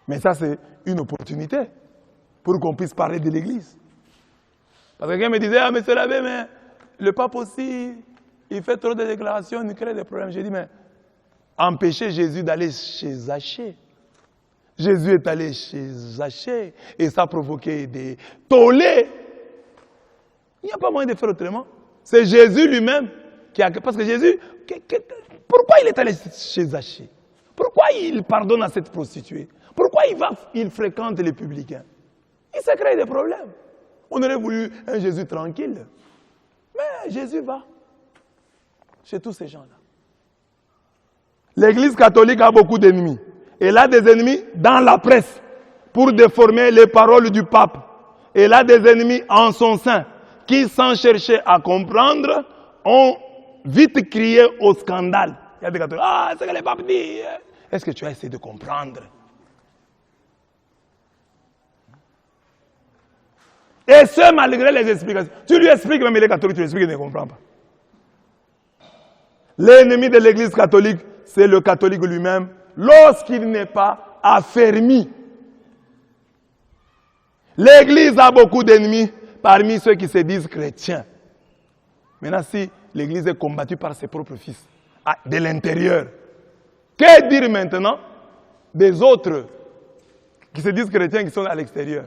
A: Mais ça, c'est une opportunité pour qu'on puisse parler de l'église. Parce que quelqu'un me disait, ah, mais c'est l'abbé, mais le pape aussi, il fait trop de déclarations, il crée des problèmes. J'ai dit, mais empêchez Jésus d'aller chez Zachée. Jésus est allé chez Zachée et ça a provoqué des tollés. Il n'y a pas moyen de faire autrement. C'est Jésus lui-même qui a... Parce que Jésus, pourquoi il est allé chez Zachée? Pourquoi il pardonne à cette prostituée? Pourquoi il fréquente les publicains? Il s'est créé des problèmes. On aurait voulu un Jésus tranquille. Mais Jésus va chez tous ces gens-là. L'Église catholique a beaucoup d'ennemis. Elle a des ennemis dans la presse pour déformer les paroles du pape. Elle a des ennemis en son sein qui, sans chercher à comprendre, ont vite crié au scandale. Il y a des catholiques, ah, c'est ce que le pape dit. Est-ce que tu as essayé de comprendre? Et ce, malgré les explications. Tu lui expliques, même il est catholique, tu lui expliques, il ne comprend pas. L'ennemi de l'Église catholique, c'est le catholique lui-même, lorsqu'il n'est pas affermi. L'Église a beaucoup d'ennemis parmi ceux qui se disent chrétiens. Maintenant, si l'Église est combattue par ses propres fils, de l'intérieur, que dire maintenant des autres qui se disent chrétiens qui sont à l'extérieur?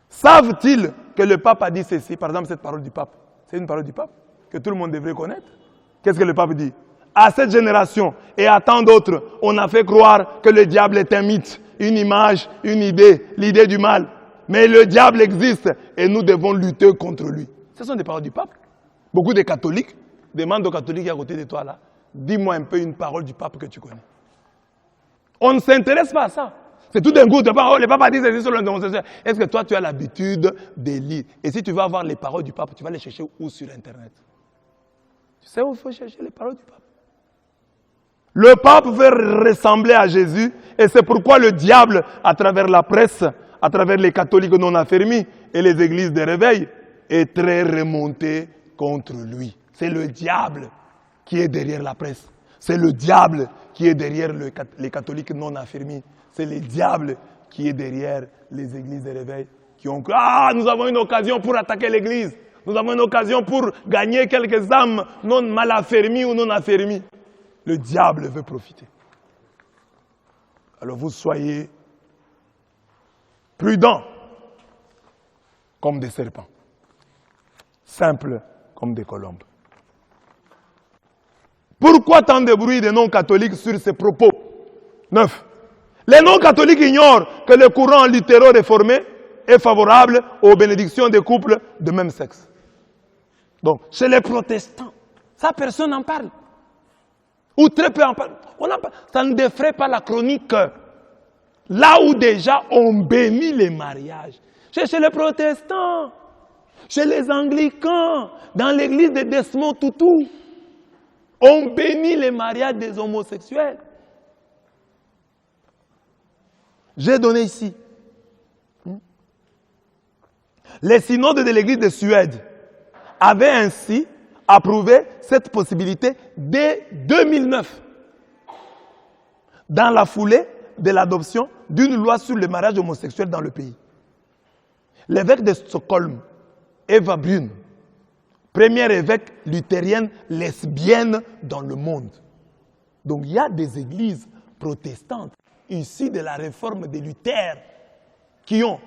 A: Savent-ils que le pape a dit ceci? Par exemple, cette parole du pape, c'est une parole du pape que tout le monde devrait connaître. Qu'est-ce que le pape dit? À cette génération et à tant d'autres, on a fait croire que le diable est un mythe, une image, une idée, l'idée du mal. Mais le diable existe et nous devons lutter contre lui. Ce sont des paroles du pape. Beaucoup de catholiques demandent aux catholiques qui sont à côté de toi là, dis-moi un peu une parole du pape que tu connais. On ne s'intéresse pas à ça. C'est tout d'un coup, le pape a dit ceci sur l'homosexualité. Est-ce que toi tu as l'habitude de lire? Et si tu veux avoir les paroles du pape, tu vas les chercher où sur Internet? Tu sais où il faut chercher les paroles du pape? Le pape veut ressembler à Jésus et c'est pourquoi le diable, à travers la presse, à travers les catholiques non affermis et les églises de réveil, est très remonté contre lui. C'est le diable qui est derrière la presse. C'est le diable qui est derrière les catholiques non affermis. C'est le diable qui est derrière les églises de réveil qui ont cru, ah, nous avons une occasion pour attaquer l'église. Nous avons une occasion pour gagner quelques âmes non mal affermies ou non affermies. Le diable veut profiter. Alors vous soyez prudents comme des serpents, simples comme des colombes. Pourquoi tant de bruit des non-catholiques sur ces propos? 9. Les non-catholiques ignorent que le courant luthéro-réformé est favorable aux bénédictions des couples de même sexe. Donc, chez les protestants, ça personne n'en parle. Ou très peu en parle. Ça ne défraie pas la chronique. Là où déjà on bénit les mariages. Chez les protestants, chez les anglicans, dans l'église de Desmond Tutu, on bénit les mariages des homosexuels. J'ai donné ici. Les synodes de l'église de Suède avaient ainsi approuvé cette possibilité dès 2009. Dans la foulée de l'adoption d'une loi sur le mariage homosexuel dans le pays. L'évêque de Stockholm, Eva Brun, première évêque luthérienne lesbienne dans le monde. Donc il y a des églises protestantes issues de la réforme de Luther qui ont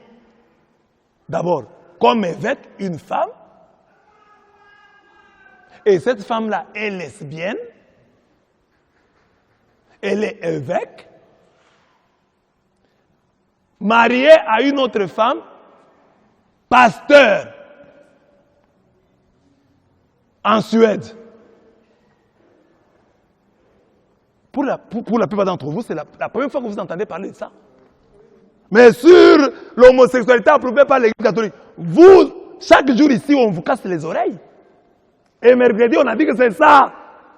A: d'abord comme évêque une femme et cette femme-là est lesbienne, elle est évêque, mariée à une autre femme, pasteur en Suède. Pour la plupart d'entre vous, c'est la première fois que vous entendez parler de ça. Mais sur l'homosexualité approuvée par l'Église catholique, vous, chaque jour ici, on vous casse les oreilles. Et mercredi, on a dit que c'est ça.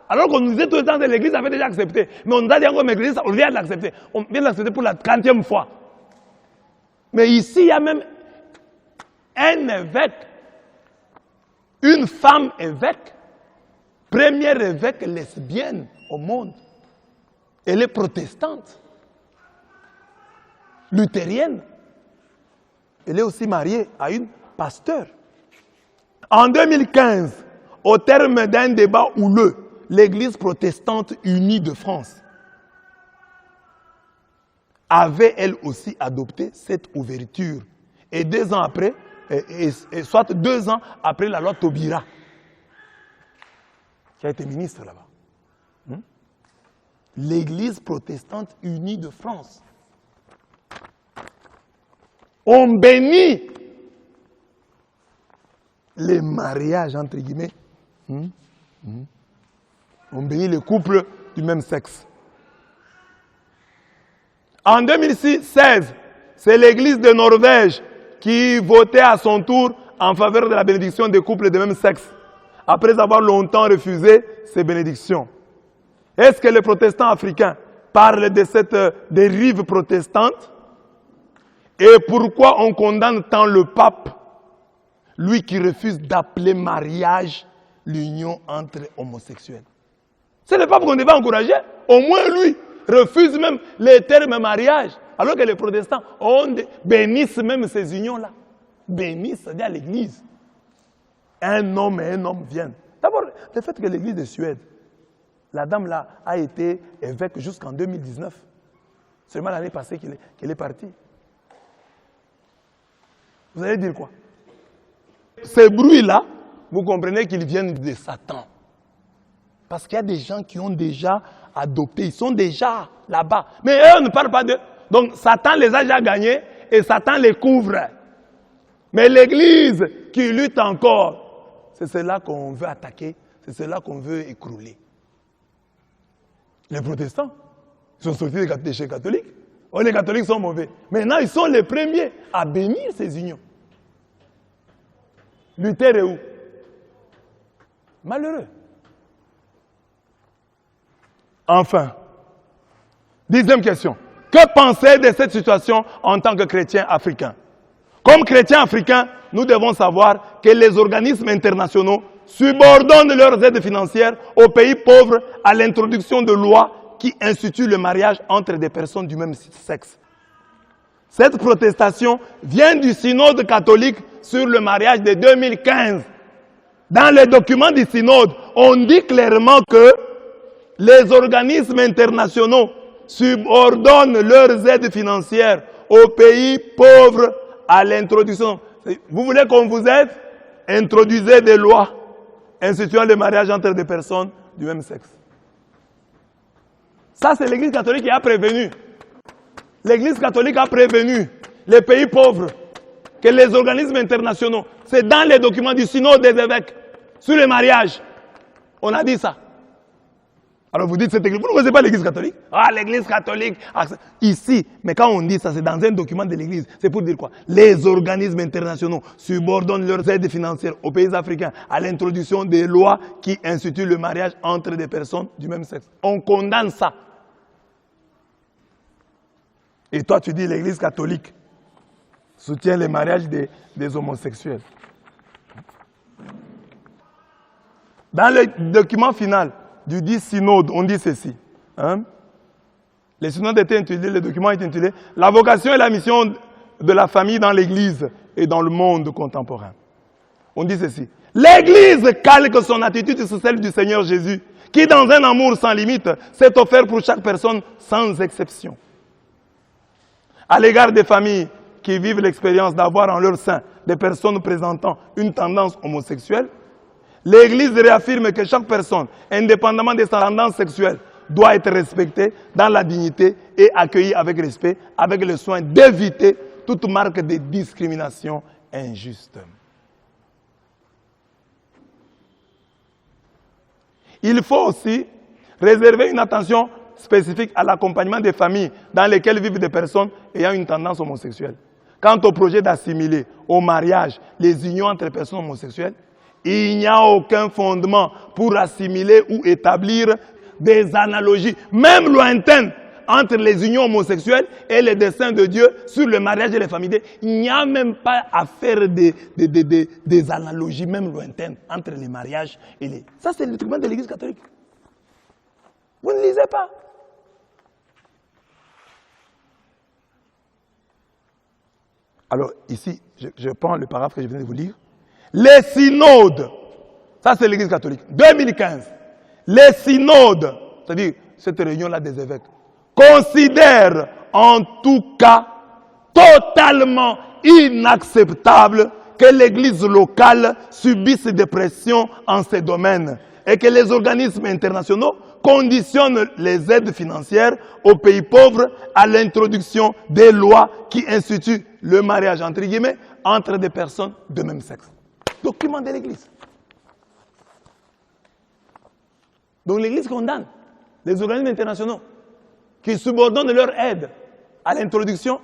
A: Alors qu'on nous disait tout le temps que l'Église avait déjà accepté. Mais on nous a dit encore, mais l'Église, on vient de l'accepter. On vient de l'accepter pour la 30e fois. Mais ici, il y a même un évêque, une femme évêque, première évêque lesbienne au monde. Elle est protestante, luthérienne. Elle est aussi mariée à une pasteur. En 2015, au terme d'un débat houleux, l'Église protestante unie de France avait elle aussi adopté cette ouverture. Et 2 ans après, soit 2 ans après la loi Taubira, qui a été ministre là-bas. L'Église protestante unie de France. On bénit les mariages, entre guillemets. On bénit les couples du même sexe. En 2016, c'est l'Église de Norvège qui votait à son tour en faveur de la bénédiction des couples de même sexe, après avoir longtemps refusé ces bénédictions. Est-ce que les protestants africains parlent de cette dérive protestante? Et pourquoi on condamne tant le pape, lui qui refuse d'appeler mariage l'union entre homosexuels? C'est le pape qu'on devait encourager. Au moins lui refuse même les termes mariage. Alors que les protestants bénissent même ces unions-là. Bénissent, c'est-à-dire l'église. Un homme et un homme viennent. D'abord, le fait que l'église de Suède, la dame là a été évêque jusqu'en 2019. Seulement l'année passée qu'elle est partie. Vous allez dire quoi? Ces bruits-là, vous comprenez qu'ils viennent de Satan. Parce qu'il y a des gens qui ont déjà adopté, ils sont déjà là-bas. Mais eux ne parlent pas d'eux. Donc Satan les a déjà gagnés et Satan les couvre. Mais l'Église qui lutte encore, c'est cela qu'on veut attaquer, c'est cela qu'on veut écrouler. Les protestants, ils sont sortis des chez les catholiques. Oh, les catholiques sont mauvais. Maintenant, ils sont les premiers à bénir ces unions. Luther est où? Malheureux. Enfin, 10e question. Que penser de cette situation en tant que chrétiens africains? Comme chrétiens africains, nous devons savoir que les organismes internationaux subordonnent leurs aides financières aux pays pauvres à l'introduction de lois qui instituent le mariage entre des personnes du même sexe. Cette protestation vient du synode catholique sur le mariage de 2015. Dans les documents du synode, on dit clairement que les organismes internationaux subordonnent leurs aides financières aux pays pauvres à l'introduction. Vous voulez qu'on vous aide? Introduisez des lois instituant le mariage entre des personnes du même sexe. Ça, c'est l'Église catholique qui a prévenu. L'Église catholique a prévenu les pays pauvres que les organismes internationaux, c'est dans les documents du synode des évêques sur le mariage. On a dit ça. Alors vous dites cette église, vous ne connaissez pas l'église catholique? Ah, l'église catholique, ici. Mais quand on dit ça, c'est dans un document de l'église. C'est pour dire quoi? Les organismes internationaux subordonnent leurs aides financières aux pays africains à l'introduction des lois qui instituent le mariage entre des personnes du même sexe. On condamne ça. Et toi, tu dis l'église catholique soutient le mariage des homosexuels. Dans le document final du dit synode, on dit ceci. Le synode était intitulé, le document est intitulé « La vocation et la mission de la famille dans l'Église et dans le monde contemporain ». On dit ceci. L'Église calque son attitude sur celle du Seigneur Jésus, qui dans un amour sans limite s'est offert pour chaque personne sans exception. À l'égard des familles qui vivent l'expérience d'avoir en leur sein des personnes présentant une tendance homosexuelle, l'Église réaffirme que chaque personne, indépendamment de sa tendance sexuelle, doit être respectée dans la dignité et accueillie avec respect, avec le soin d'éviter toute marque de discrimination injuste. Il faut aussi réserver une attention spécifique à l'accompagnement des familles dans lesquelles vivent des personnes ayant une tendance homosexuelle. Quant au projet d'assimiler au mariage les unions entre personnes homosexuelles, Il n'y a aucun fondement pour assimiler ou établir des analogies, même lointaines, entre les unions homosexuelles et les desseins de Dieu sur le mariage et les familles. Il n'y a même pas à faire des analogies, même lointaines, entre les mariages et les... Ça, c'est le tribunal de l'Église catholique. Vous ne lisez pas. Alors, ici, je prends le paragraphe que je viens de vous lire. Les synodes, ça c'est l'Église catholique, 2015. Les synodes, c'est-à-dire cette réunion-là des évêques, considèrent en tout cas totalement inacceptable que l'Église locale subisse des pressions en ces domaines et que les organismes internationaux conditionnent les aides financières aux pays pauvres à l'introduction des lois qui instituent le mariage, entre guillemets, entre des personnes de même sexe. Document de l'Église. Donc l'Église condamne les organismes internationaux qui subordonnent leur aide à l'introduction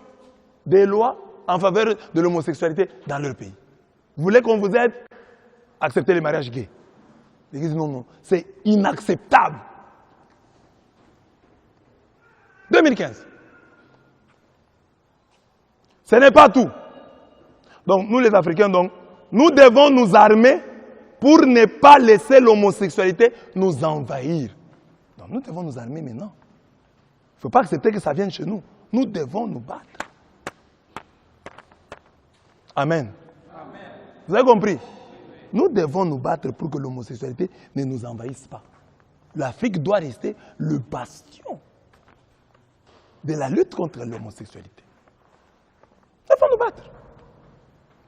A: des lois en faveur de l'homosexualité dans leur pays. Vous voulez qu'on vous aide à accepter les mariages gays? L'Église, non, non, c'est inacceptable. 2015. Ce n'est pas tout. Donc nous les Africains, donc, nous devons nous armer pour ne pas laisser l'homosexualité nous envahir. Donc nous devons nous armer maintenant. Il ne faut pas accepter que ça vienne chez nous. Nous devons nous battre. Amen. Amen. Vous avez compris? Nous devons nous battre pour que l'homosexualité ne nous envahisse pas. L'Afrique doit rester le bastion de la lutte contre l'homosexualité. Nous devons nous battre.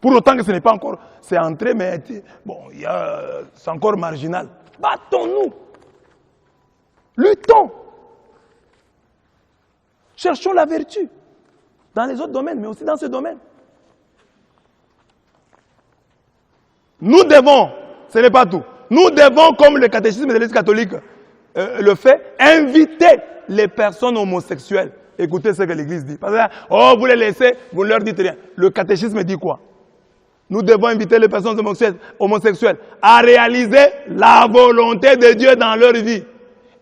A: Pour autant que ce n'est pas encore, c'est entré, mais bon, c'est encore marginal. Battons-nous. Luttons. Cherchons la vertu dans les autres domaines, mais aussi dans ce domaine. Nous devons, ce n'est pas tout, nous devons, comme le catéchisme de l'Église catholique le fait, inviter les personnes homosexuelles. Écoutez ce que l'Église dit. Parce que, oh, vous les laissez, vous ne leur dites rien. Le catéchisme dit quoi? Nous devons inviter les personnes homosexuelles à réaliser la volonté de Dieu dans leur vie.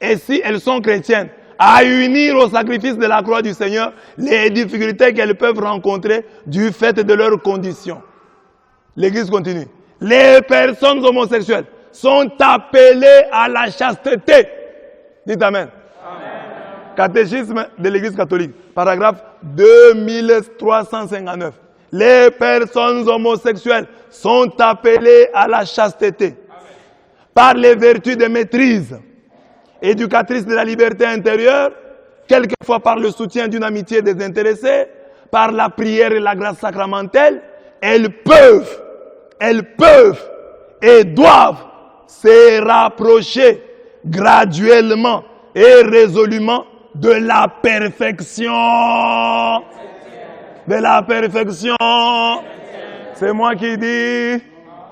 A: Et si elles sont chrétiennes, à unir au sacrifice de la croix du Seigneur les difficultés qu'elles peuvent rencontrer du fait de leurs conditions. L'Église continue. Les personnes homosexuelles sont appelées à la chasteté. Dites Amen. Amen. Catéchisme de l'Église catholique, paragraphe 2359. Les personnes homosexuelles sont appelées à la chasteté. Amen. Par les vertus de maîtrise, éducatrices de la liberté intérieure, quelquefois par le soutien d'une amitié désintéressée, par la prière et la grâce sacramentelle, elles peuvent et doivent se rapprocher graduellement et résolument de la perfection. De la perfection. C'est moi qui dis,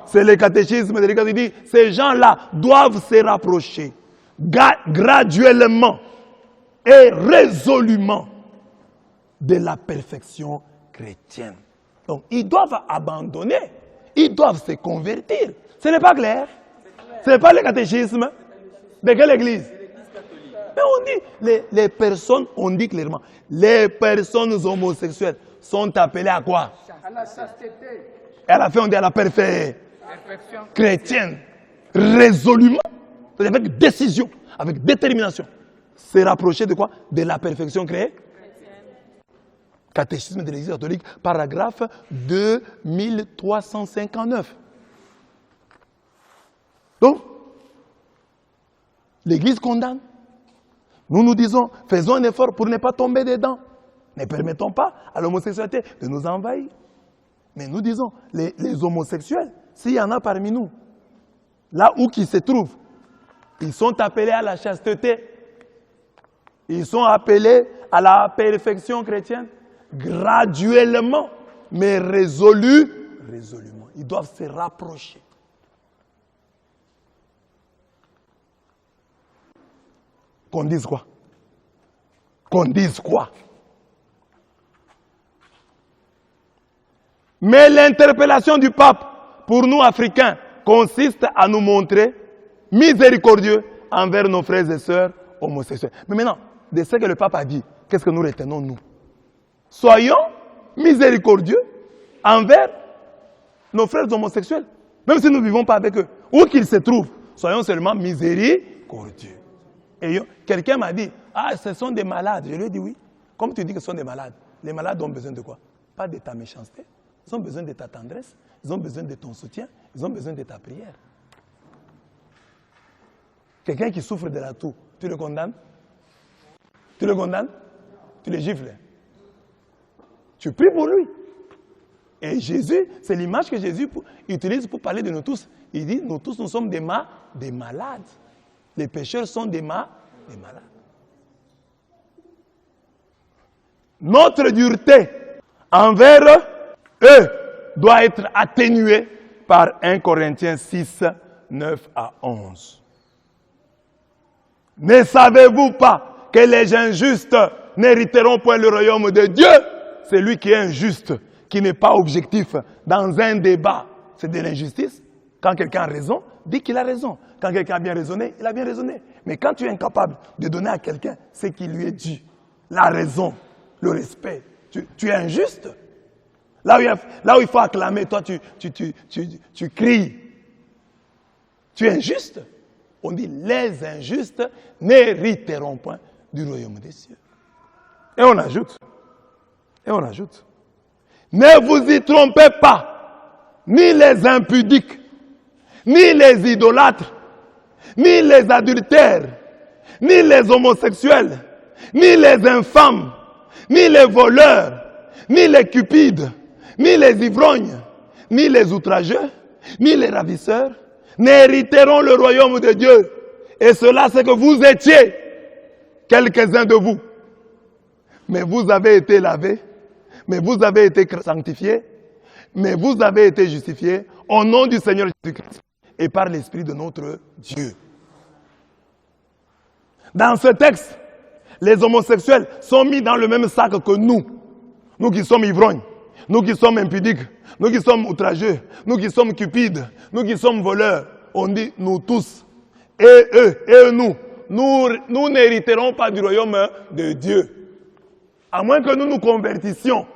A: c'est le catéchisme de l'Église qui dit, ces gens-là doivent se rapprocher graduellement et résolument de la perfection chrétienne. Donc, ils doivent abandonner, ils doivent se convertir. Ce n'est pas clair? Ce n'est pas le catéchisme de quelle église? Mais on dit, les personnes, on dit clairement, les personnes homosexuelles sont appelées à quoi? À la chasteté. Et à la fin, on dit à la perfection chrétienne. Résolument, avec décision, avec détermination. Se rapprocher de quoi? De la perfection chrétienne. Catéchisme de l'Église catholique, paragraphe 2359. Donc, l'Église condamne. Nous nous disons, faisons un effort pour ne pas tomber dedans. Ne permettons pas à l'homosexualité de nous envahir. Mais nous disons, les homosexuels, s'il y en a parmi nous, là où qu'ils se trouvent, ils sont appelés à la chasteté. Ils sont appelés à la perfection chrétienne. Graduellement, mais résolument. Ils doivent se rapprocher. Qu'on dise quoi? Qu'on dise quoi? Mais l'interpellation du pape, pour nous Africains, consiste à nous montrer miséricordieux envers nos frères et sœurs homosexuels. Mais maintenant, de ce que le pape a dit, qu'est-ce que nous retenons, nous? Soyons miséricordieux envers nos frères homosexuels. Même si nous ne vivons pas avec eux, où qu'ils se trouvent, soyons seulement miséricordieux. Et quelqu'un m'a dit, ah, ce sont des malades. Je lui ai dit oui. Comme tu dis que ce sont des malades, les malades ont besoin de quoi? Pas de ta méchanceté. Ils ont besoin de ta tendresse. Ils ont besoin de ton soutien. Ils ont besoin de ta prière. Quelqu'un qui souffre de la toux, tu le condamnes? Tu le condamnes? Tu le gifles? Tu pries pour lui. Et Jésus, c'est l'image que Jésus utilise pour parler de nous tous. Il dit, nous tous, nous sommes des malades. Les pécheurs sont des malades. Notre dureté envers eux doit être atténuée par 1 Corinthiens 6, 9 à 11. Ne savez-vous pas que les injustes n'hériteront point le royaume de Dieu? C'est lui qui est injuste, qui n'est pas objectif dans un débat. C'est de l'injustice. Quand quelqu'un a raison, dis qu'il a raison. Quand quelqu'un a bien raisonné, il a bien raisonné. Mais quand tu es incapable de donner à quelqu'un ce qui lui est dû, la raison, le respect, tu es injuste. Là où il faut acclamer, toi tu cries. Tu es injuste. On dit les injustes n'hériteront point du royaume des cieux. Et on ajoute. Ne vous y trompez pas, ni les impudiques, ni les idolâtres, ni les adultères, ni les homosexuels, ni les infâmes, ni les voleurs, ni les cupides, ni les ivrognes, ni les outrageux, ni les ravisseurs, n'hériteront le royaume de Dieu. Et cela, c'est que vous étiez, quelques-uns de vous. Mais vous avez été lavés, mais vous avez été sanctifiés, mais vous avez été justifiés au nom du Seigneur Jésus-Christ et par l'Esprit de notre Dieu. Dans ce texte, les homosexuels sont mis dans le même sac que nous. Nous qui sommes ivrognes, nous qui sommes impudiques, nous qui sommes outrageux, nous qui sommes cupides, nous qui sommes voleurs. On dit nous tous. Et eux, et nous n'hériterons pas du royaume de Dieu. À moins que nous nous convertissions.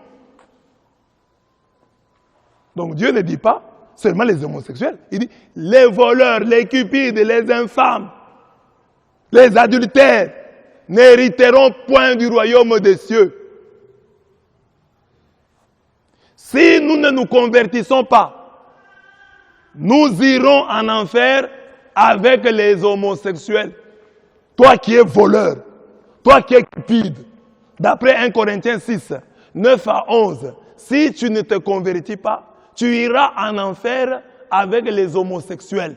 A: Donc Dieu ne dit pas seulement les homosexuels. Il dit les voleurs, les cupides, les infâmes, les adultères n'hériteront point du royaume des cieux. Si nous ne nous convertissons pas, nous irons en enfer avec les homosexuels. Toi qui es voleur, toi qui es cupide, d'après 1 Corinthiens 6, 9 à 11, si tu ne te convertis pas, tu iras en enfer avec les homosexuels,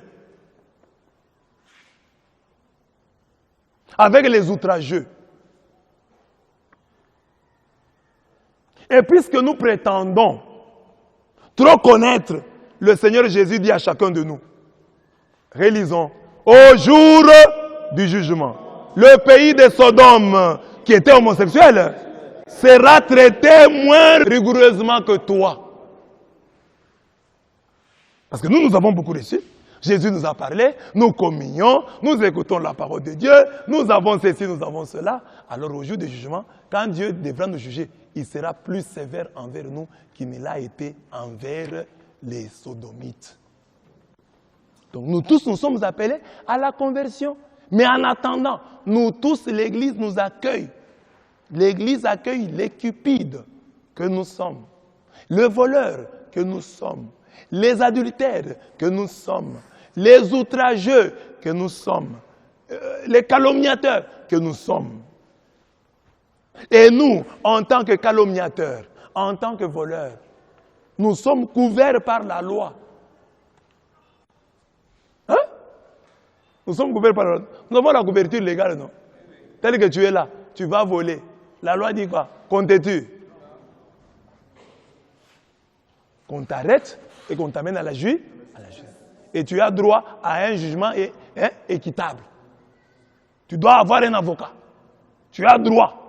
A: avec les outrageux. Et puisque nous prétendons trop connaître, le Seigneur Jésus dit à chacun de nous, relisons, au jour du jugement, le pays de Sodome, qui était homosexuel, sera traité moins rigoureusement que toi. Parce que nous avons beaucoup reçu. Jésus nous a parlé, nous communions, nous écoutons la parole de Dieu, nous avons ceci, nous avons cela. Alors au jour du jugement, quand Dieu devra nous juger, il sera plus sévère envers nous qu'il ne l'a été envers les sodomites. Donc nous tous, nous sommes appelés à la conversion. Mais en attendant, nous tous, l'Église nous accueille. L'Église accueille les cupides que nous sommes, les voleurs que nous sommes, les adultères que nous sommes, les outrageux que nous sommes, les calomniateurs que nous sommes. Et nous, en tant que calomniateurs, en tant que voleurs, nous sommes couverts par la loi. Hein? Nous sommes couverts par la loi. Nous avons la couverture légale, non? Tel que tu es là, tu vas voler. La loi dit quoi? Qu'on te tue. Qu'on t'arrête et qu'on t'amène à la justice. Et tu as droit à un jugement équitable. Tu dois avoir un avocat. Tu as droit.